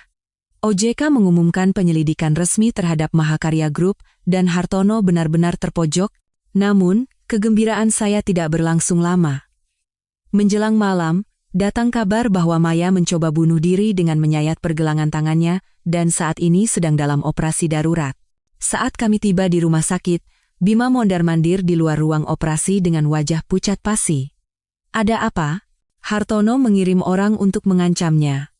OJK mengumumkan penyelidikan resmi terhadap Mahakarya Group dan Hartono benar-benar terpojok, namun, kegembiraan saya tidak berlangsung lama. Menjelang malam, datang kabar bahwa Maya mencoba bunuh diri dengan menyayat pergelangan tangannya dan saat ini sedang dalam operasi darurat. Saat kami tiba di rumah sakit, Bima mondar-mandir di luar ruang operasi dengan wajah pucat pasi. Ada apa? Hartono mengirim orang untuk mengancamnya.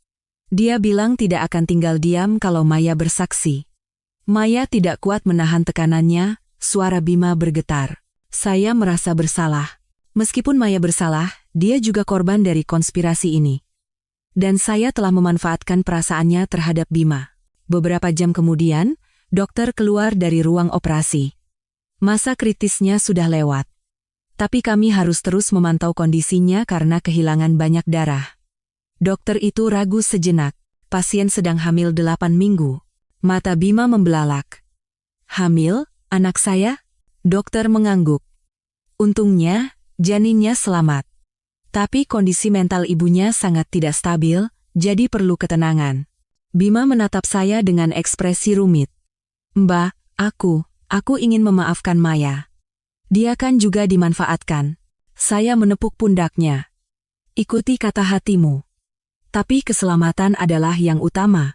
Dia bilang tidak akan tinggal diam kalau Maya bersaksi. Maya tidak kuat menahan tekanannya, suara Bima bergetar. Saya merasa bersalah. Meskipun Maya bersalah, dia juga korban dari konspirasi ini. Dan saya telah memanfaatkan perasaannya terhadap Bima. Beberapa jam kemudian, dokter keluar dari ruang operasi. Masa kritisnya sudah lewat. Tapi kami harus terus memantau kondisinya karena kehilangan banyak darah. Dokter itu ragu sejenak. Pasien sedang hamil 8 minggu. Mata Bima membelalak. Hamil, anak saya? Dokter mengangguk. Untungnya, janinnya selamat. Tapi kondisi mental ibunya sangat tidak stabil, jadi perlu ketenangan. Bima menatap saya dengan ekspresi rumit. Mbak, aku ingin memaafkan Maya. Dia kan juga dimanfaatkan. Saya menepuk pundaknya. Ikuti kata hatimu. Tapi keselamatan adalah yang utama.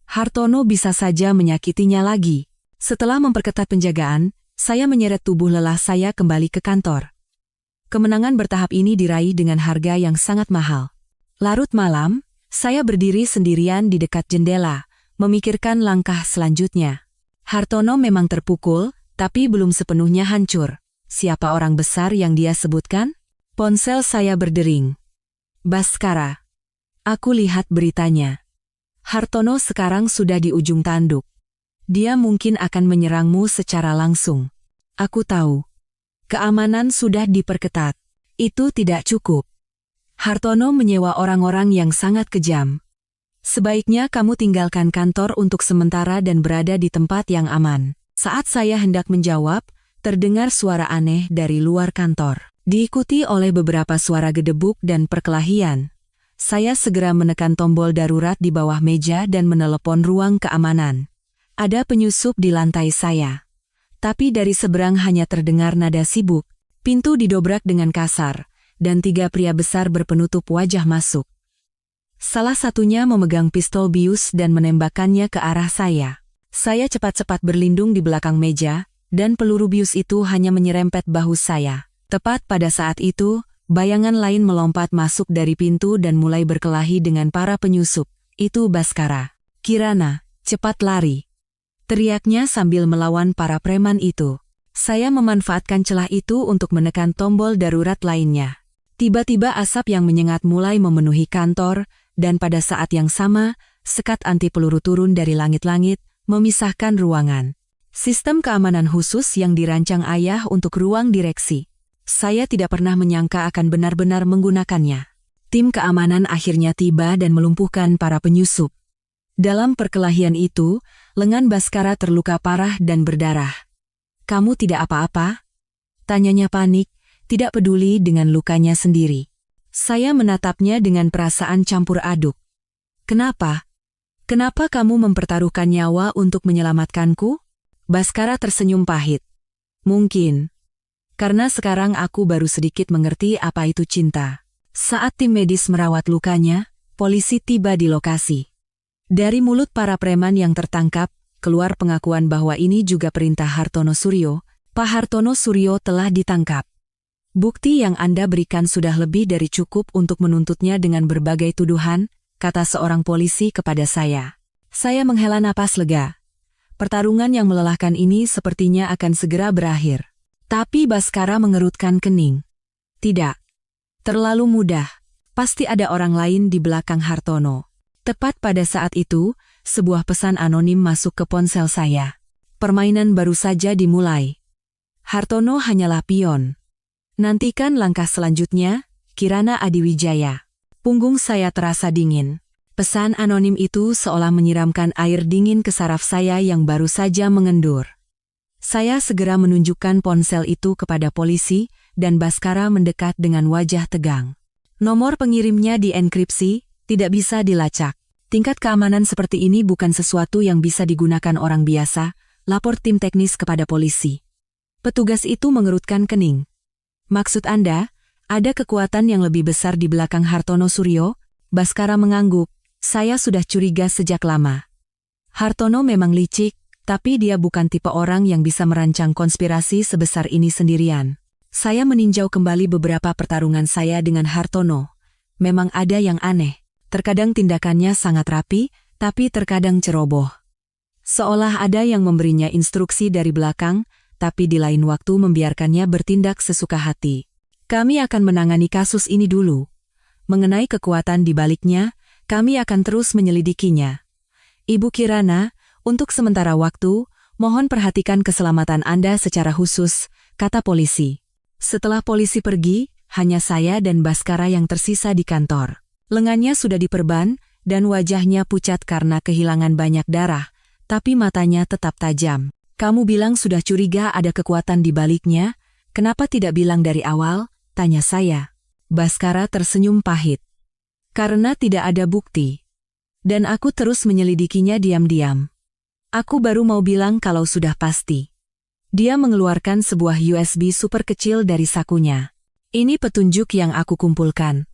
Hartono bisa saja menyakitinya lagi. Setelah memperketat penjagaan, saya menyeret tubuh lelah saya kembali ke kantor. Kemenangan bertahap ini diraih dengan harga yang sangat mahal. Larut malam, Saya berdiri sendirian di dekat jendela, memikirkan langkah selanjutnya. Hartono memang terpukul, tapi belum sepenuhnya hancur. Siapa orang besar yang dia sebutkan? Ponsel saya berdering. Baskara. Aku lihat beritanya. Hartono sekarang sudah di ujung tanduk. Dia mungkin akan menyerangmu secara langsung. Aku tahu. Keamanan sudah diperketat. Itu tidak cukup. Hartono menyewa orang-orang yang sangat kejam. Sebaiknya kamu tinggalkan kantor untuk sementara dan berada di tempat yang aman. Saat saya hendak menjawab, terdengar suara aneh dari luar kantor. Diikuti oleh beberapa suara gedebuk dan perkelahian. Saya segera menekan tombol darurat di bawah meja dan menelepon ruang keamanan. Ada penyusup di lantai saya. Tapi dari seberang hanya terdengar nada sibuk. Pintu didobrak dengan kasar, dan 3 pria besar berpenutup wajah masuk. Salah satunya memegang pistol bius dan menembakkannya ke arah saya. Saya cepat-cepat berlindung di belakang meja, dan peluru bius itu hanya menyerempet bahu saya. Tepat pada saat itu, bayangan lain melompat masuk dari pintu dan mulai berkelahi dengan para penyusup. Itu Baskara. Kirana, cepat lari. Teriaknya sambil melawan para preman itu. Saya memanfaatkan celah itu untuk menekan tombol darurat lainnya. Tiba-tiba asap yang menyengat mulai memenuhi kantor, dan pada saat yang sama, sekat anti peluru turun dari langit-langit, memisahkan ruangan. Sistem keamanan khusus yang dirancang ayah untuk ruang direksi. Saya tidak pernah menyangka akan benar-benar menggunakannya. Tim keamanan akhirnya tiba dan melumpuhkan para penyusup. Dalam perkelahian itu, lengan Baskara terluka parah dan berdarah. "Kamu tidak apa-apa?" tanyanya panik, tidak peduli dengan lukanya sendiri. Saya menatapnya dengan perasaan campur aduk. "Kenapa? Kenapa kamu mempertaruhkan nyawa untuk menyelamatkanku?" Baskara tersenyum pahit. "Mungkin. Karena sekarang aku baru sedikit mengerti apa itu cinta." Saat tim medis merawat lukanya, polisi tiba di lokasi. Dari mulut para preman yang tertangkap, keluar pengakuan bahwa ini juga perintah Hartono Suryo. Pak Hartono Suryo telah ditangkap. "Bukti yang Anda berikan sudah lebih dari cukup untuk menuntutnya dengan berbagai tuduhan," kata seorang polisi kepada saya. Saya menghela napas lega. Pertarungan yang melelahkan ini sepertinya akan segera berakhir. Tapi Baskara mengerutkan kening. "Tidak. Terlalu mudah. Pasti ada orang lain di belakang Hartono." Tepat pada saat itu, sebuah pesan anonim masuk ke ponsel saya. Permainan baru saja dimulai. Hartono hanyalah pion. Nantikan langkah selanjutnya, Kirana Adiwijaya. Punggung saya terasa dingin. Pesan anonim itu seolah menyiramkan air dingin ke saraf saya yang baru saja mengendur. Saya segera menunjukkan ponsel itu kepada polisi, dan Baskara mendekat dengan wajah tegang. Nomor pengirimnya dienkripsi, tidak bisa dilacak. Tingkat keamanan seperti ini bukan sesuatu yang bisa digunakan orang biasa, lapor tim teknis kepada polisi. Petugas itu mengerutkan kening. "Maksud Anda, ada kekuatan yang lebih besar di belakang Hartono Suryo?" Baskara mengangguk. "Saya sudah curiga sejak lama. Hartono memang licik, tapi dia bukan tipe orang yang bisa merancang konspirasi sebesar ini sendirian." Saya meninjau kembali beberapa pertarungan saya dengan Hartono. Memang ada yang aneh. Terkadang tindakannya sangat rapi, tapi terkadang ceroboh. Seolah ada yang memberinya instruksi dari belakang, tapi di lain waktu membiarkannya bertindak sesuka hati. "Kami akan menangani kasus ini dulu. Mengenai kekuatan di baliknya, kami akan terus menyelidikinya. Ibu Kirana, untuk sementara waktu, mohon perhatikan keselamatan Anda secara khusus," kata polisi. Setelah polisi pergi, hanya saya dan Baskara yang tersisa di kantor. Lengannya sudah diperban, dan wajahnya pucat karena kehilangan banyak darah, tapi matanya tetap tajam. "Kamu bilang sudah curiga ada kekuatan di baliknya, kenapa tidak bilang dari awal?" tanya saya. Baskara tersenyum pahit. "Karena tidak ada bukti. Dan aku terus menyelidikinya diam-diam. Aku baru mau bilang kalau sudah pasti." Dia mengeluarkan sebuah USB super kecil dari sakunya. "Ini petunjuk yang aku kumpulkan.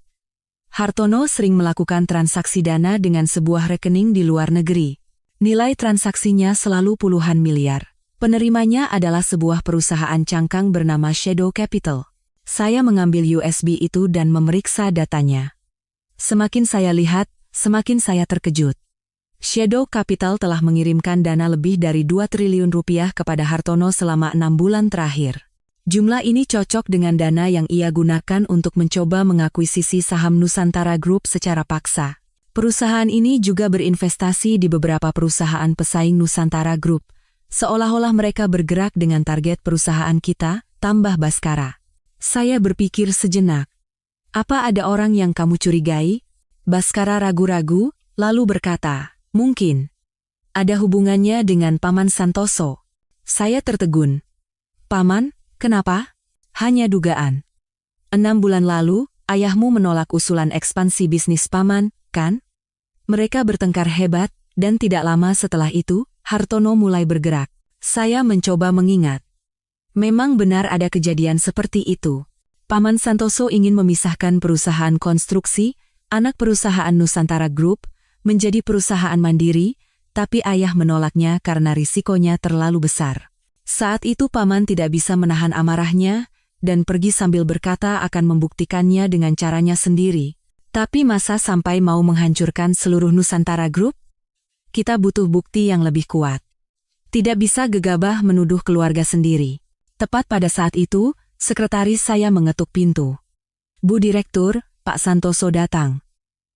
Hartono sering melakukan transaksi dana dengan sebuah rekening di luar negeri. Nilai transaksinya selalu puluhan miliar. Penerimanya adalah sebuah perusahaan cangkang bernama Shadow Capital." Saya mengambil USB itu dan memeriksa datanya. Semakin saya lihat, semakin saya terkejut. Shadow Capital telah mengirimkan dana lebih dari 2 triliun rupiah kepada Hartono selama 6 bulan terakhir. Jumlah ini cocok dengan dana yang ia gunakan untuk mencoba mengakuisisi saham Nusantara Group secara paksa. Perusahaan ini juga berinvestasi di beberapa perusahaan pesaing Nusantara Group, seolah-olah mereka bergerak dengan target perusahaan kita, tambah Baskara. Saya berpikir sejenak. Apa ada orang yang kamu curigai? Baskara ragu-ragu, lalu berkata, mungkin. Ada hubungannya dengan Paman Santoso. Saya tertegun. Paman, kenapa? Hanya dugaan. 6 bulan lalu, ayahmu menolak usulan ekspansi bisnis Paman, kan? Mereka bertengkar hebat, dan tidak lama setelah itu, Hartono mulai bergerak. Saya mencoba mengingat. Memang benar ada kejadian seperti itu. Paman Santoso ingin memisahkan perusahaan konstruksi, anak perusahaan Nusantara Group, menjadi perusahaan mandiri, tapi ayah menolaknya karena risikonya terlalu besar. Saat itu Paman tidak bisa menahan amarahnya, dan pergi sambil berkata akan membuktikannya dengan caranya sendiri. Tapi masa sampai mau menghancurkan seluruh Nusantara Group? Kita butuh bukti yang lebih kuat. Tidak bisa gegabah menuduh keluarga sendiri. Tepat pada saat itu, sekretaris saya mengetuk pintu. Bu Direktur, Pak Santoso datang.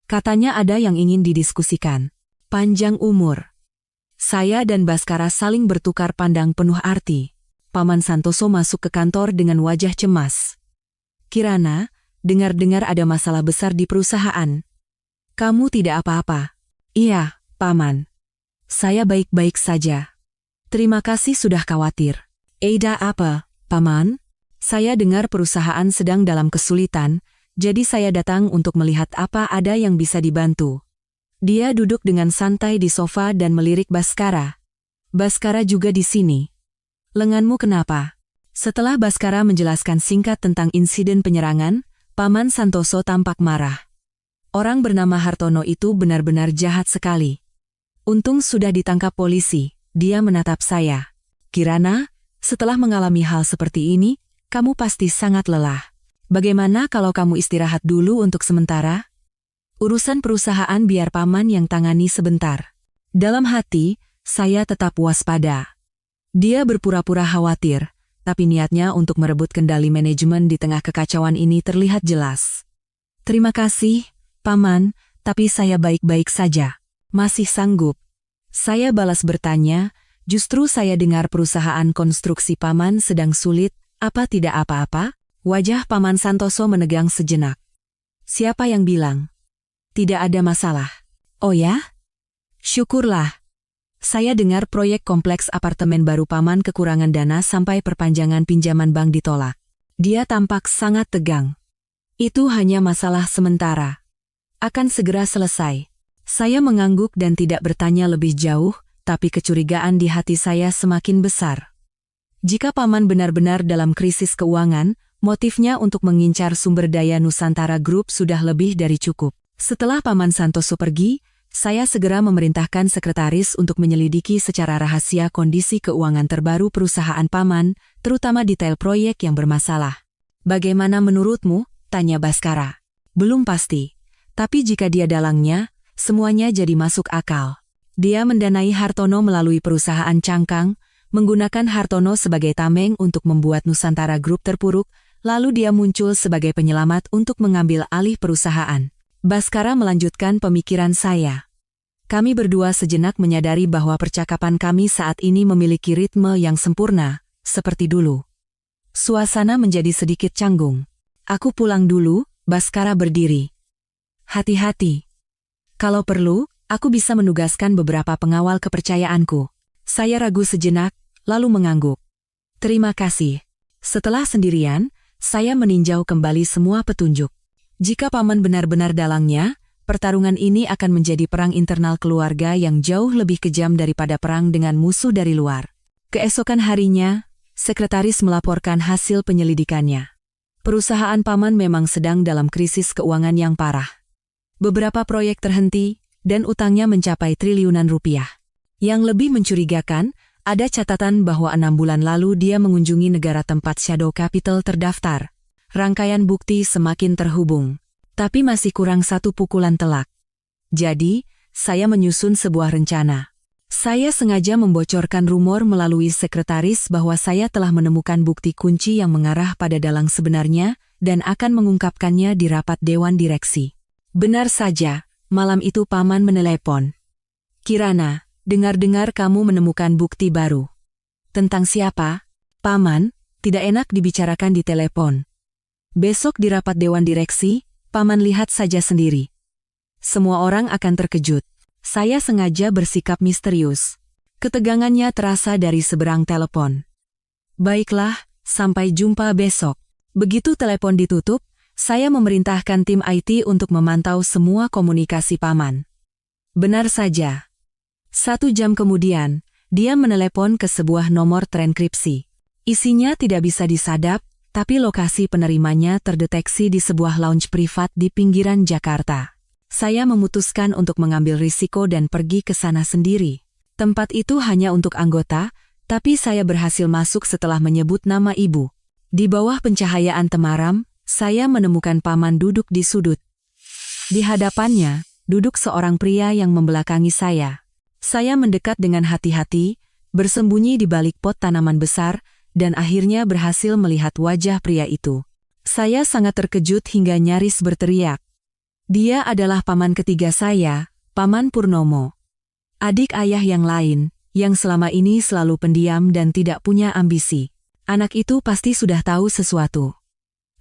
Katanya ada yang ingin didiskusikan. Panjang umur. Saya dan Baskara saling bertukar pandang penuh arti. Paman Santoso masuk ke kantor dengan wajah cemas. Kirana, dengar-dengar ada masalah besar di perusahaan. Kamu tidak apa-apa? Iya, Paman. Saya baik-baik saja. Terima kasih sudah khawatir. Ada apa, Paman? Saya dengar perusahaan sedang dalam kesulitan, jadi saya datang untuk melihat apa ada yang bisa dibantu. Dia duduk dengan santai di sofa dan melirik Baskara. Baskara juga di sini. Lenganmu kenapa? Setelah Baskara menjelaskan singkat tentang insiden penyerangan, Paman Santoso tampak marah. Orang bernama Hartono itu benar-benar jahat sekali. Untung sudah ditangkap polisi, dia menatap saya. Kirana, setelah mengalami hal seperti ini, kamu pasti sangat lelah. Bagaimana kalau kamu istirahat dulu untuk sementara? Urusan perusahaan biar Paman yang tangani sebentar. Dalam hati, saya tetap waspada. Dia berpura-pura khawatir, tapi niatnya untuk merebut kendali manajemen di tengah kekacauan ini terlihat jelas. Terima kasih, Paman, tapi saya baik-baik saja. Masih sanggup. Saya balas bertanya, justru saya dengar perusahaan konstruksi Paman sedang sulit. Apa tidak apa-apa? Wajah Paman Santoso menegang sejenak. Siapa yang bilang? Tidak ada masalah. Oh ya? Syukurlah. Saya dengar proyek kompleks apartemen baru Paman kekurangan dana sampai perpanjangan pinjaman bank ditolak. Dia tampak sangat tegang. Itu hanya masalah sementara. Akan segera selesai. Saya mengangguk dan tidak bertanya lebih jauh, tapi kecurigaan di hati saya semakin besar. Jika Paman benar-benar dalam krisis keuangan, motifnya untuk mengincar sumber daya Nusantara Group sudah lebih dari cukup. Setelah Paman Santoso pergi, saya segera memerintahkan sekretaris untuk menyelidiki secara rahasia kondisi keuangan terbaru perusahaan Paman, terutama detail proyek yang bermasalah. Bagaimana menurutmu? Tanya Baskara. Belum pasti. Tapi jika dia dalangnya, semuanya jadi masuk akal. Dia mendanai Hartono melalui perusahaan cangkang, menggunakan Hartono sebagai tameng untuk membuat Nusantara Group terpuruk, lalu dia muncul sebagai penyelamat untuk mengambil alih perusahaan. Baskara melanjutkan pemikiran saya. Kami berdua sejenak menyadari bahwa percakapan kami saat ini memiliki ritme yang sempurna, seperti dulu. Suasana menjadi sedikit canggung. Aku pulang dulu, Baskara berdiri. Hati-hati. Kalau perlu, aku bisa menugaskan beberapa pengawal kepercayaanku. Saya ragu sejenak, lalu mengangguk. Terima kasih. Setelah sendirian, saya meninjau kembali semua petunjuk. Jika Paman benar-benar dalangnya, pertarungan ini akan menjadi perang internal keluarga yang jauh lebih kejam daripada perang dengan musuh dari luar. Keesokan harinya, sekretaris melaporkan hasil penyelidikannya. Perusahaan Paman memang sedang dalam krisis keuangan yang parah. Beberapa proyek terhenti, dan utangnya mencapai triliunan rupiah. Yang lebih mencurigakan, ada catatan bahwa 6 bulan lalu dia mengunjungi negara tempat Shadow Capital terdaftar. Rangkaian bukti semakin terhubung. Tapi masih kurang satu pukulan telak. Jadi, saya menyusun sebuah rencana. Saya sengaja membocorkan rumor melalui sekretaris bahwa saya telah menemukan bukti kunci yang mengarah pada dalang sebenarnya dan akan mengungkapkannya di rapat dewan direksi. Benar saja, malam itu Paman menelepon. Kirana, dengar-dengar kamu menemukan bukti baru. Tentang siapa? Paman, tidak enak dibicarakan di telepon. Besok di rapat dewan direksi, Paman lihat saja sendiri. Semua orang akan terkejut. Saya sengaja bersikap misterius. Ketegangannya terasa dari seberang telepon. Baiklah, sampai jumpa besok. Begitu telepon ditutup, saya memerintahkan tim IT untuk memantau semua komunikasi Paman. Benar saja. 1 jam kemudian, dia menelepon ke sebuah nomor terenkripsi. Isinya tidak bisa disadap, tapi lokasi penerimanya terdeteksi di sebuah lounge privat di pinggiran Jakarta. Saya memutuskan untuk mengambil risiko dan pergi ke sana sendiri. Tempat itu hanya untuk anggota, tapi saya berhasil masuk setelah menyebut nama ibu. Di bawah pencahayaan temaram, saya menemukan Paman duduk di sudut. Di hadapannya, duduk seorang pria yang membelakangi saya. Saya mendekat dengan hati-hati, bersembunyi di balik pot tanaman besar, dan akhirnya berhasil melihat wajah pria itu. Saya sangat terkejut hingga nyaris berteriak. Dia adalah paman ketiga saya, Paman Purnomo. Adik ayah yang lain, yang selama ini selalu pendiam dan tidak punya ambisi. Anak itu pasti sudah tahu sesuatu.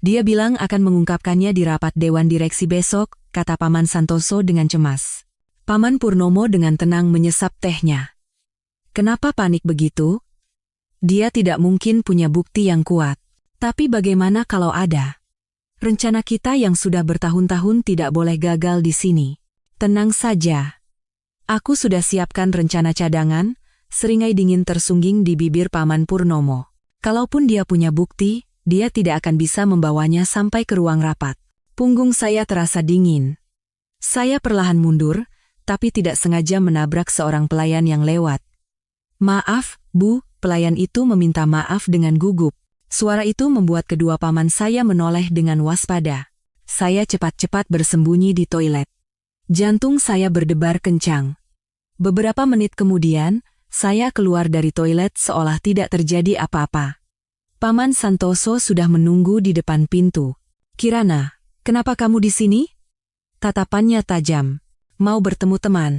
Dia bilang akan mengungkapkannya di rapat dewan direksi besok, kata Paman Santoso dengan cemas. Paman Purnomo dengan tenang menyesap tehnya. Kenapa panik begitu? Dia tidak mungkin punya bukti yang kuat. Tapi bagaimana kalau ada? Rencana kita yang sudah bertahun-tahun tidak boleh gagal di sini. Tenang saja. Aku sudah siapkan rencana cadangan, seringai dingin tersungging di bibir Paman Purnomo. Kalaupun dia punya bukti, dia tidak akan bisa membawanya sampai ke ruang rapat. Punggung saya terasa dingin. Saya perlahan mundur, tapi tidak sengaja menabrak seorang pelayan yang lewat. Maaf, Bu, pelayan itu meminta maaf dengan gugup. Suara itu membuat kedua paman saya menoleh dengan waspada. Saya cepat-cepat bersembunyi di toilet. Jantung saya berdebar kencang. Beberapa menit kemudian, saya keluar dari toilet seolah tidak terjadi apa-apa. Paman Santoso sudah menunggu di depan pintu. Kirana, kenapa kamu di sini? Tatapannya tajam. Mau bertemu teman.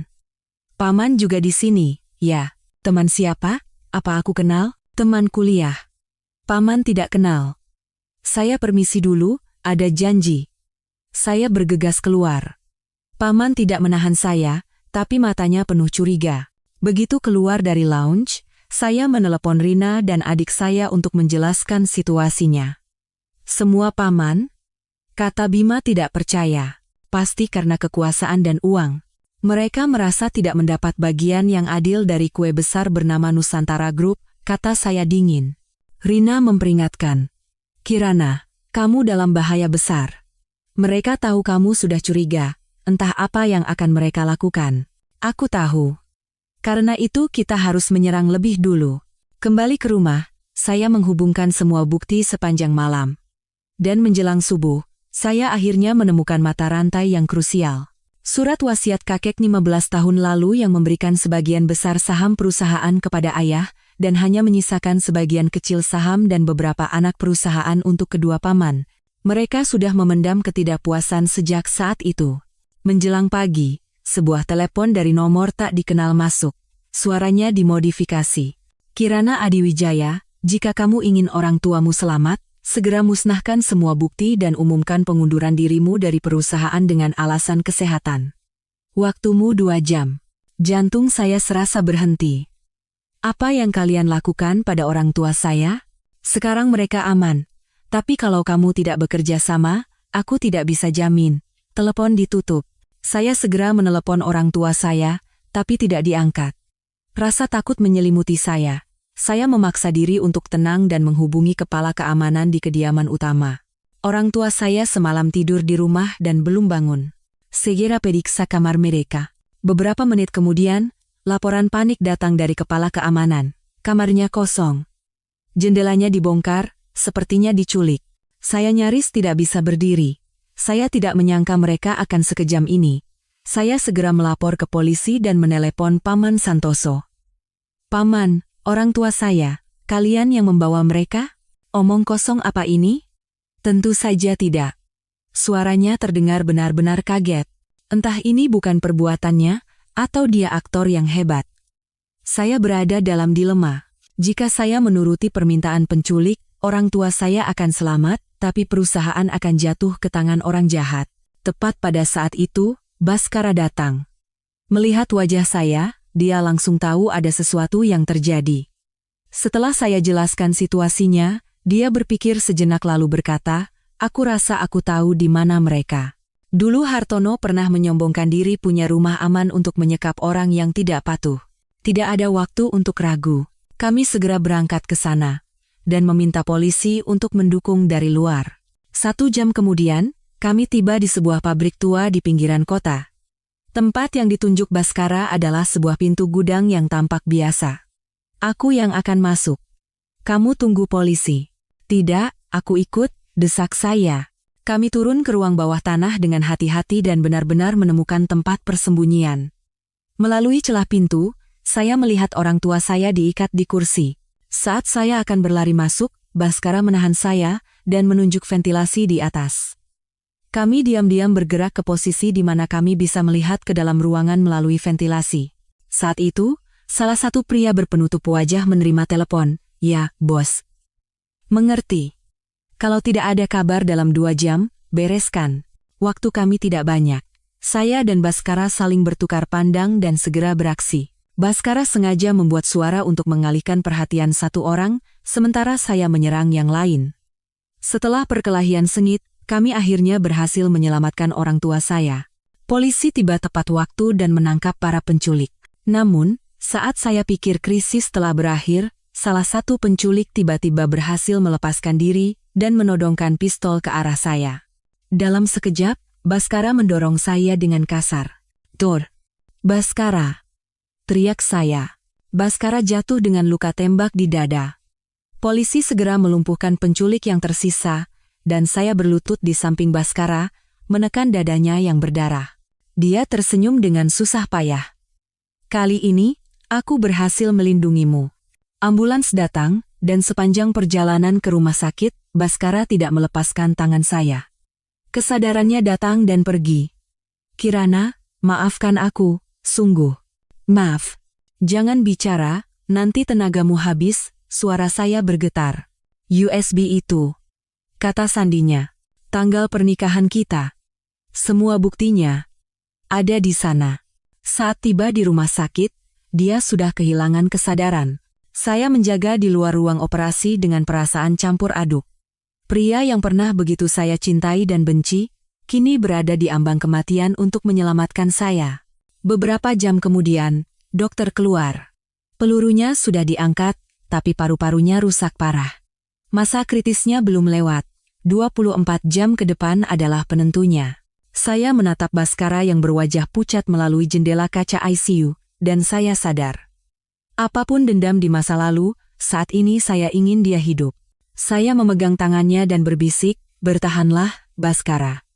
Paman juga di sini, ya. Teman siapa? Apa aku kenal? Teman kuliah. Paman tidak kenal. Saya permisi dulu, ada janji. Saya bergegas keluar. Paman tidak menahan saya, tapi matanya penuh curiga. Begitu keluar dari lounge, saya menelepon Rina dan adik saya untuk menjelaskan situasinya. Semua paman? Kata Bima tidak percaya. Pasti karena kekuasaan dan uang. Mereka merasa tidak mendapat bagian yang adil dari kue besar bernama Nusantara Group, kata saya dingin. Rina memperingatkan. Kirana, kamu dalam bahaya besar. Mereka tahu kamu sudah curiga, entah apa yang akan mereka lakukan. Aku tahu. Karena itu kita harus menyerang lebih dulu. Kembali ke rumah, saya menghubungkan semua bukti sepanjang malam. Dan menjelang subuh, saya akhirnya menemukan mata rantai yang krusial. Surat wasiat kakek 15 tahun lalu yang memberikan sebagian besar saham perusahaan kepada ayah, dan hanya menyisakan sebagian kecil saham dan beberapa anak perusahaan untuk kedua paman. Mereka sudah memendam ketidakpuasan sejak saat itu. Menjelang pagi, sebuah telepon dari nomor tak dikenal masuk. Suaranya dimodifikasi. Kirana Adiwijaya, jika kamu ingin orang tuamu selamat, segera musnahkan semua bukti dan umumkan pengunduran dirimu dari perusahaan dengan alasan kesehatan. Waktumu 2 jam. Jantung saya serasa berhenti. Apa yang kalian lakukan pada orang tua saya? Sekarang mereka aman. Tapi kalau kamu tidak bekerja sama, aku tidak bisa jamin. Telepon ditutup. Saya segera menelepon orang tua saya, tapi tidak diangkat. Rasa takut menyelimuti saya. Saya memaksa diri untuk tenang dan menghubungi kepala keamanan di kediaman utama. Orang tua saya semalam tidur di rumah dan belum bangun. Segera periksa kamar mereka. Beberapa menit kemudian, laporan panik datang dari kepala keamanan. Kamarnya kosong. Jendelanya dibongkar, sepertinya diculik. Saya nyaris tidak bisa berdiri. Saya tidak menyangka mereka akan sekejam ini. Saya segera melapor ke polisi dan menelepon Paman Santoso. "Paman, orang tua saya, kalian yang membawa mereka? Omong kosong apa ini?" "Tentu saja tidak." Suaranya terdengar benar-benar kaget. Entah ini bukan perbuatannya, atau dia aktor yang hebat. Saya berada dalam dilema. Jika saya menuruti permintaan penculik, orang tua saya akan selamat, tapi perusahaan akan jatuh ke tangan orang jahat. Tepat pada saat itu, Baskara datang. Melihat wajah saya, dia langsung tahu ada sesuatu yang terjadi. Setelah saya jelaskan situasinya, dia berpikir sejenak lalu berkata, "Aku rasa aku tahu di mana mereka." Dulu Hartono pernah menyombongkan diri punya rumah aman untuk menyekap orang yang tidak patuh. Tidak ada waktu untuk ragu. Kami segera berangkat ke sana dan meminta polisi untuk mendukung dari luar. 1 jam kemudian, kami tiba di sebuah pabrik tua di pinggiran kota. Tempat yang ditunjuk Baskara adalah sebuah pintu gudang yang tampak biasa. "Aku yang akan masuk. Kamu tunggu polisi." "Tidak, aku ikut," desak saya. Kami turun ke ruang bawah tanah dengan hati-hati dan benar-benar menemukan tempat persembunyian. Melalui celah pintu, saya melihat orang tua saya diikat di kursi. Saat saya akan berlari masuk, Baskara menahan saya dan menunjuk ventilasi di atas. Kami diam-diam bergerak ke posisi di mana kami bisa melihat ke dalam ruangan melalui ventilasi. Saat itu, salah satu pria berpenutup wajah menerima telepon. "Ya, bos." "Mengerti. Kalau tidak ada kabar dalam 2 jam, bereskan." Waktu kami tidak banyak. Saya dan Baskara saling bertukar pandang dan segera beraksi. Baskara sengaja membuat suara untuk mengalihkan perhatian satu orang, sementara saya menyerang yang lain. Setelah perkelahian sengit, kami akhirnya berhasil menyelamatkan orang tua saya. Polisi tiba tepat waktu dan menangkap para penculik. Namun, saat saya pikir krisis telah berakhir, salah satu penculik tiba-tiba berhasil melepaskan diri dan menodongkan pistol ke arah saya. Dalam sekejap, Baskara mendorong saya dengan kasar. "Dor, Baskara!" teriak saya. Baskara jatuh dengan luka tembak di dada. Polisi segera melumpuhkan penculik yang tersisa, dan saya berlutut di samping Baskara, menekan dadanya yang berdarah. Dia tersenyum dengan susah payah. "Kali ini, aku berhasil melindungimu." Ambulans datang, dan sepanjang perjalanan ke rumah sakit, Baskara tidak melepaskan tangan saya. Kesadarannya datang dan pergi. "Kirana, maafkan aku, sungguh." "Maaf. Jangan bicara, nanti tenagamu habis." Suara saya bergetar. "USB itu," kata sandinya. "Tanggal pernikahan kita. Semua buktinya ada di sana." Saat tiba di rumah sakit, dia sudah kehilangan kesadaran. Saya menjaga di luar ruang operasi dengan perasaan campur aduk. Pria yang pernah begitu saya cintai dan benci, kini berada di ambang kematian untuk menyelamatkan saya. Beberapa jam kemudian, dokter keluar. Pelurunya sudah diangkat, tapi paru-parunya rusak parah. Masa kritisnya belum lewat. 24 jam ke depan adalah penentunya. Saya menatap Baskara yang berwajah pucat melalui jendela kaca ICU, dan saya sadar. Apapun dendam di masa lalu, saat ini saya ingin dia hidup. Saya memegang tangannya dan berbisik, "Bertahanlah, Baskara.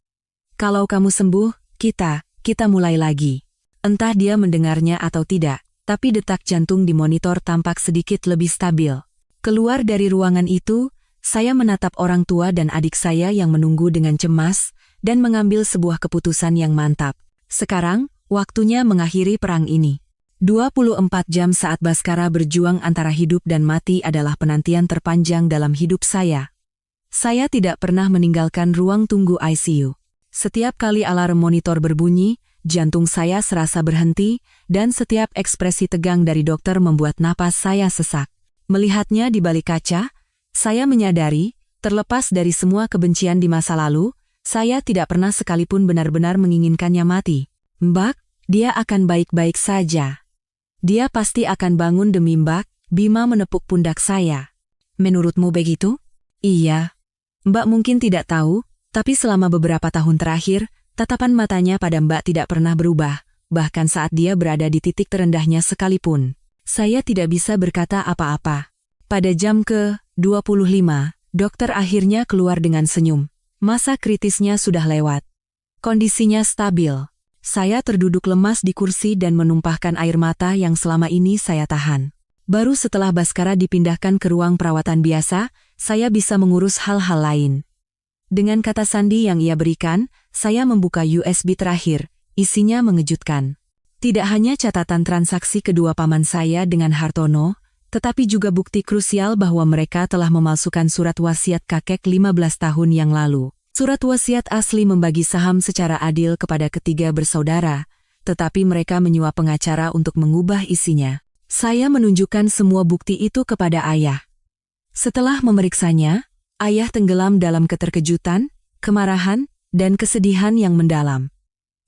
Kalau kamu sembuh, kita mulai lagi." Entah dia mendengarnya atau tidak, tapi detak jantung di monitor tampak sedikit lebih stabil. Keluar dari ruangan itu, saya menatap orang tua dan adik saya yang menunggu dengan cemas, dan mengambil sebuah keputusan yang mantap. Sekarang, waktunya mengakhiri perang ini. 24 jam saat Baskara berjuang antara hidup dan mati adalah penantian terpanjang dalam hidup saya. Saya tidak pernah meninggalkan ruang tunggu ICU. Setiap kali alarm monitor berbunyi, jantung saya serasa berhenti, dan setiap ekspresi tegang dari dokter membuat napas saya sesak. Melihatnya di balik kaca, saya menyadari, terlepas dari semua kebencian di masa lalu, saya tidak pernah sekalipun benar-benar menginginkannya mati. "Mbak, dia akan baik-baik saja. Dia pasti akan bangun demi Mbak." Bima menepuk pundak saya. "Menurutmu begitu?" "Iya. Mbak mungkin tidak tahu, tapi selama beberapa tahun terakhir, tatapan matanya pada Mbak tidak pernah berubah, bahkan saat dia berada di titik terendahnya sekalipun." Saya tidak bisa berkata apa-apa. Pada jam ke-25, dokter akhirnya keluar dengan senyum. Masa kritisnya sudah lewat. Kondisinya stabil. Saya terduduk lemas di kursi dan menumpahkan air mata yang selama ini saya tahan. Baru setelah Baskara dipindahkan ke ruang perawatan biasa, saya bisa mengurus hal-hal lain. Dengan kata sandi yang ia berikan, saya membuka USB terakhir. Isinya mengejutkan. Tidak hanya catatan transaksi kedua paman saya dengan Hartono, tetapi juga bukti krusial bahwa mereka telah memalsukan surat wasiat kakek 15 tahun yang lalu. Surat wasiat asli membagi saham secara adil kepada ketiga bersaudara, tetapi mereka menyuap pengacara untuk mengubah isinya. Saya menunjukkan semua bukti itu kepada ayah. Setelah memeriksanya, ayah tenggelam dalam keterkejutan, kemarahan, dan kesedihan yang mendalam.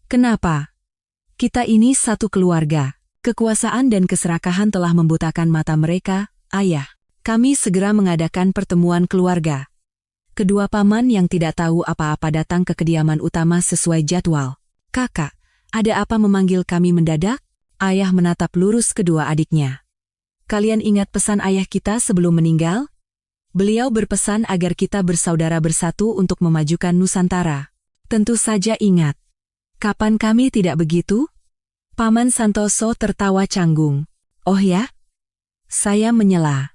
Kenapa? Kita ini satu keluarga. Kekuasaan dan keserakahan telah membutakan mata mereka, ayah. Kami segera mengadakan pertemuan keluarga. Kedua paman yang tidak tahu apa-apa datang ke kediaman utama sesuai jadwal. Kakak, ada apa memanggil kami mendadak? Ayah menatap lurus kedua adiknya. Kalian ingat pesan ayah kita sebelum meninggal? Beliau berpesan agar kita bersaudara bersatu untuk memajukan Nusantara. Tentu saja ingat. Kapan kami tidak begitu? Paman Santoso tertawa canggung. Oh ya? Saya menyela.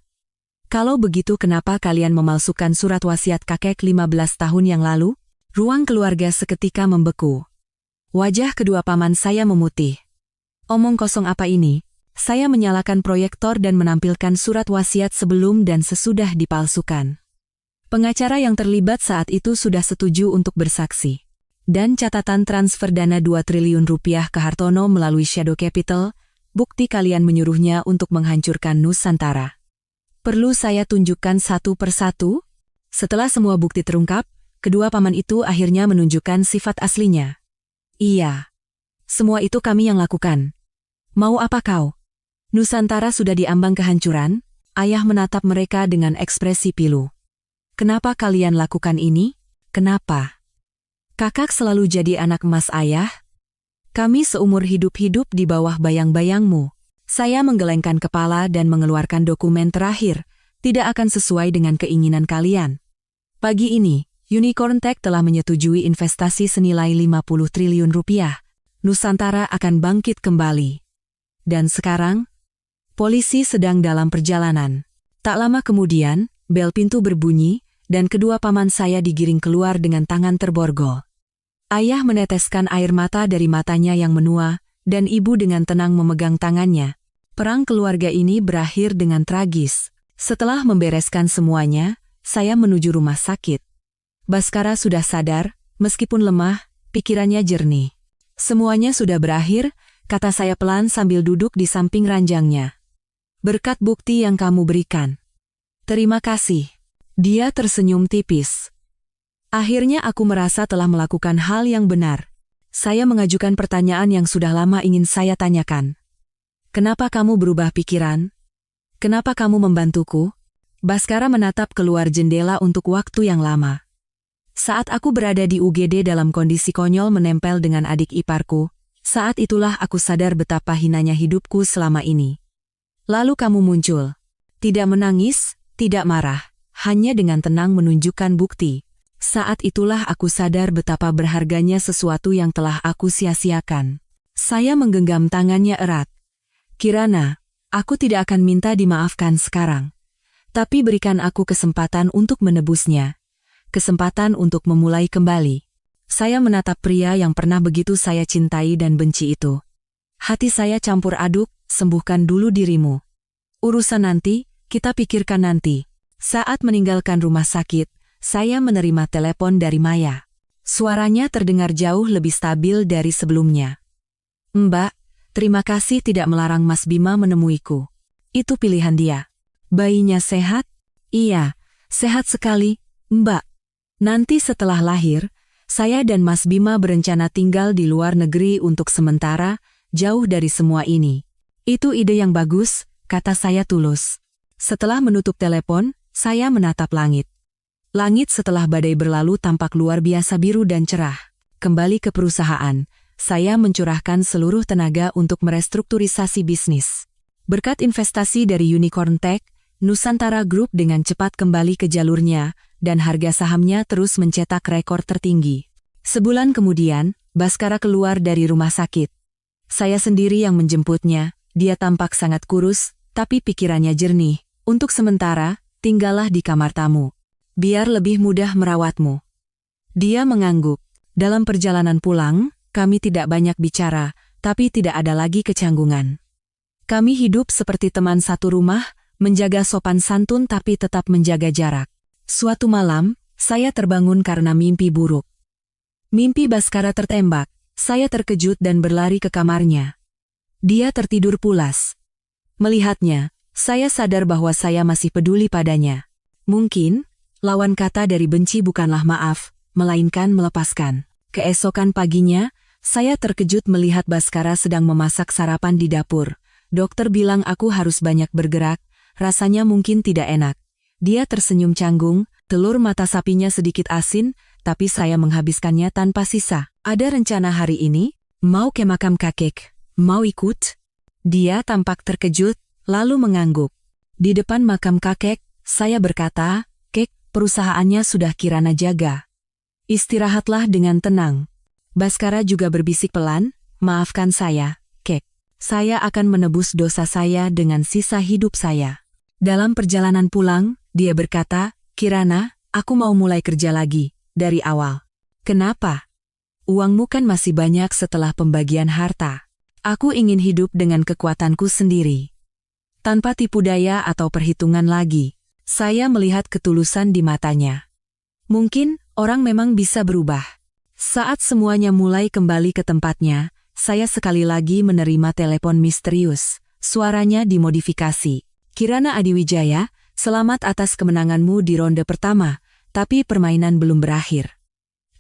Kalau begitu kenapa kalian memalsukan surat wasiat kakek 15 tahun yang lalu? Ruang keluarga seketika membeku. Wajah kedua paman saya memutih. Omong kosong apa ini? Saya menyalakan proyektor dan menampilkan surat wasiat sebelum dan sesudah dipalsukan. Pengacara yang terlibat saat itu sudah setuju untuk bersaksi. Dan catatan transfer dana 2 triliun rupiah ke Hartono melalui Shadow Capital, bukti kalian menyuruhnya untuk menghancurkan Nusantara. Perlu saya tunjukkan satu persatu? Setelah semua bukti terungkap, kedua paman itu akhirnya menunjukkan sifat aslinya. Iya. Semua itu kami yang lakukan. Mau apa kau? Nusantara sudah diambang kehancuran, ayah menatap mereka dengan ekspresi pilu. Kenapa kalian lakukan ini? Kenapa? Kakak selalu jadi anak emas ayah? Kami seumur hidup-hidup di bawah bayang-bayangmu. Saya menggelengkan kepala dan mengeluarkan dokumen terakhir, tidak akan sesuai dengan keinginan kalian. Pagi ini, Unicorn Tech telah menyetujui investasi senilai 50 triliun rupiah. Nusantara akan bangkit kembali. Dan sekarang, polisi sedang dalam perjalanan. Tak lama kemudian, bel pintu berbunyi, dan kedua paman saya digiring keluar dengan tangan terborgol. Ayah meneteskan air mata dari matanya yang menua, dan ibu dengan tenang memegang tangannya. Perang keluarga ini berakhir dengan tragis. Setelah membereskan semuanya, saya menuju rumah sakit. Baskara sudah sadar, meskipun lemah, pikirannya jernih. Semuanya sudah berakhir, kata saya pelan sambil duduk di samping ranjangnya. Berkat bukti yang kamu berikan. Terima kasih. Dia tersenyum tipis. Akhirnya aku merasa telah melakukan hal yang benar. Saya mengajukan pertanyaan yang sudah lama ingin saya tanyakan. Kenapa kamu berubah pikiran? Kenapa kamu membantuku? Baskara menatap keluar jendela untuk waktu yang lama. Saat aku berada di UGD dalam kondisi konyol menempel dengan adik iparku, saat itulah aku sadar betapa hinanya hidupku selama ini. Lalu kamu muncul. Tidak menangis, tidak marah, hanya dengan tenang menunjukkan bukti. Saat itulah aku sadar betapa berharganya sesuatu yang telah aku sia-siakan. Saya menggenggam tangannya erat. Kirana, aku tidak akan minta dimaafkan sekarang. Tapi berikan aku kesempatan untuk menebusnya. Kesempatan untuk memulai kembali. Saya menatap pria yang pernah begitu saya cintai dan benci itu. Hati saya campur aduk, sembuhkan dulu dirimu. Urusan nanti, kita pikirkan nanti. Saat meninggalkan rumah sakit, saya menerima telepon dari Maya. Suaranya terdengar jauh lebih stabil dari sebelumnya. Mbak, terima kasih tidak melarang Mas Bima menemuiku. Itu pilihan dia. Bayinya sehat? Iya, sehat sekali, Mbak. Nanti setelah lahir, saya dan Mas Bima berencana tinggal di luar negeri untuk sementara, jauh dari semua ini. Itu ide yang bagus, kata saya tulus. Setelah menutup telepon, saya menatap langit. Langit setelah badai berlalu tampak luar biasa biru dan cerah. Kembali ke perusahaan, saya mencurahkan seluruh tenaga untuk merestrukturisasi bisnis. Berkat investasi dari Unicorn Tech, Nusantara Group dengan cepat kembali ke jalurnya, dan harga sahamnya terus mencetak rekor tertinggi. Sebulan kemudian, Baskara keluar dari rumah sakit. Saya sendiri yang menjemputnya. Dia tampak sangat kurus, tapi pikirannya jernih. Untuk sementara, tinggallah di kamar tamu. Biar lebih mudah merawatmu. Dia mengangguk. Dalam perjalanan pulang, kami tidak banyak bicara, tapi tidak ada lagi kecanggungan. Kami hidup seperti teman satu rumah, menjaga sopan santun tapi tetap menjaga jarak. Suatu malam, saya terbangun karena mimpi buruk. Mimpi Baskara tertembak. Saya terkejut dan berlari ke kamarnya. Dia tertidur pulas. Melihatnya, saya sadar bahwa saya masih peduli padanya. Mungkin, lawan kata dari benci bukanlah maaf, melainkan melepaskan. Keesokan paginya, saya terkejut melihat Baskara sedang memasak sarapan di dapur. Dokter bilang aku harus banyak bergerak, rasanya mungkin tidak enak. Dia tersenyum canggung, telur mata sapinya sedikit asin, tapi saya menghabiskannya tanpa sisa. Ada rencana hari ini? Mau ke makam kakek? Mau ikut? Dia tampak terkejut, lalu mengangguk. Di depan makam kakek, saya berkata, "Kek, perusahaannya sudah Kirana jaga. Istirahatlah dengan tenang." Baskara juga berbisik pelan, "Maafkan saya, Kek. Saya akan menebus dosa saya dengan sisa hidup saya." Dalam perjalanan pulang, dia berkata, "Kirana, aku mau mulai kerja lagi, dari awal." "Kenapa?" "Uangmu kan masih banyak setelah pembagian harta. Aku ingin hidup dengan kekuatanku sendiri. Tanpa tipu daya atau perhitungan lagi." Saya melihat ketulusan di matanya. Mungkin, orang memang bisa berubah. Saat semuanya mulai kembali ke tempatnya, saya sekali lagi menerima telepon misterius. Suaranya dimodifikasi. "Kirana Adiwijaya, selamat atas kemenanganmu di ronde pertama, tapi permainan belum berakhir.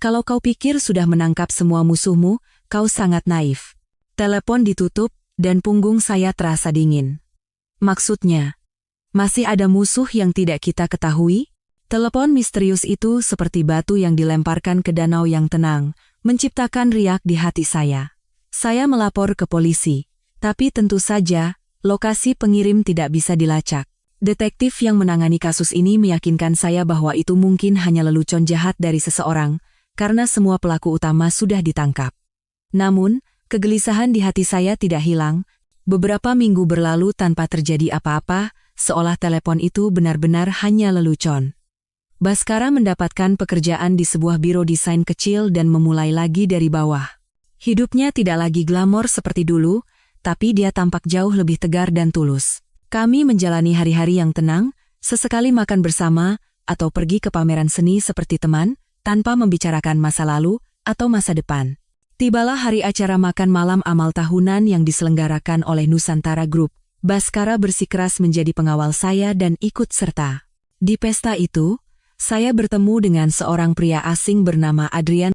Kalau kau pikir sudah menangkap semua musuhmu, kau sangat naif." Telepon ditutup, dan punggung saya terasa dingin. Maksudnya, masih ada musuh yang tidak kita ketahui? Telepon misterius itu seperti batu yang dilemparkan ke danau yang tenang, menciptakan riak di hati saya. Saya melapor ke polisi, tapi tentu saja, lokasi pengirim tidak bisa dilacak. Detektif yang menangani kasus ini meyakinkan saya bahwa itu mungkin hanya lelucon jahat dari seseorang, karena semua pelaku utama sudah ditangkap. Namun, kegelisahan di hati saya tidak hilang. Beberapa minggu berlalu tanpa terjadi apa-apa, seolah telepon itu benar-benar hanya lelucon. Baskara mendapatkan pekerjaan di sebuah biro desain kecil dan memulai lagi dari bawah. Hidupnya tidak lagi glamor seperti dulu, tapi dia tampak jauh lebih tegar dan tulus. Kami menjalani hari-hari yang tenang, sesekali makan bersama, atau pergi ke pameran seni seperti teman, tanpa membicarakan masa lalu atau masa depan. Tibalah hari acara makan malam amal tahunan yang diselenggarakan oleh Nusantara Group. Baskara bersikeras menjadi pengawal saya dan ikut serta. Di pesta itu, saya bertemu dengan seorang pria asing bernama Adrian.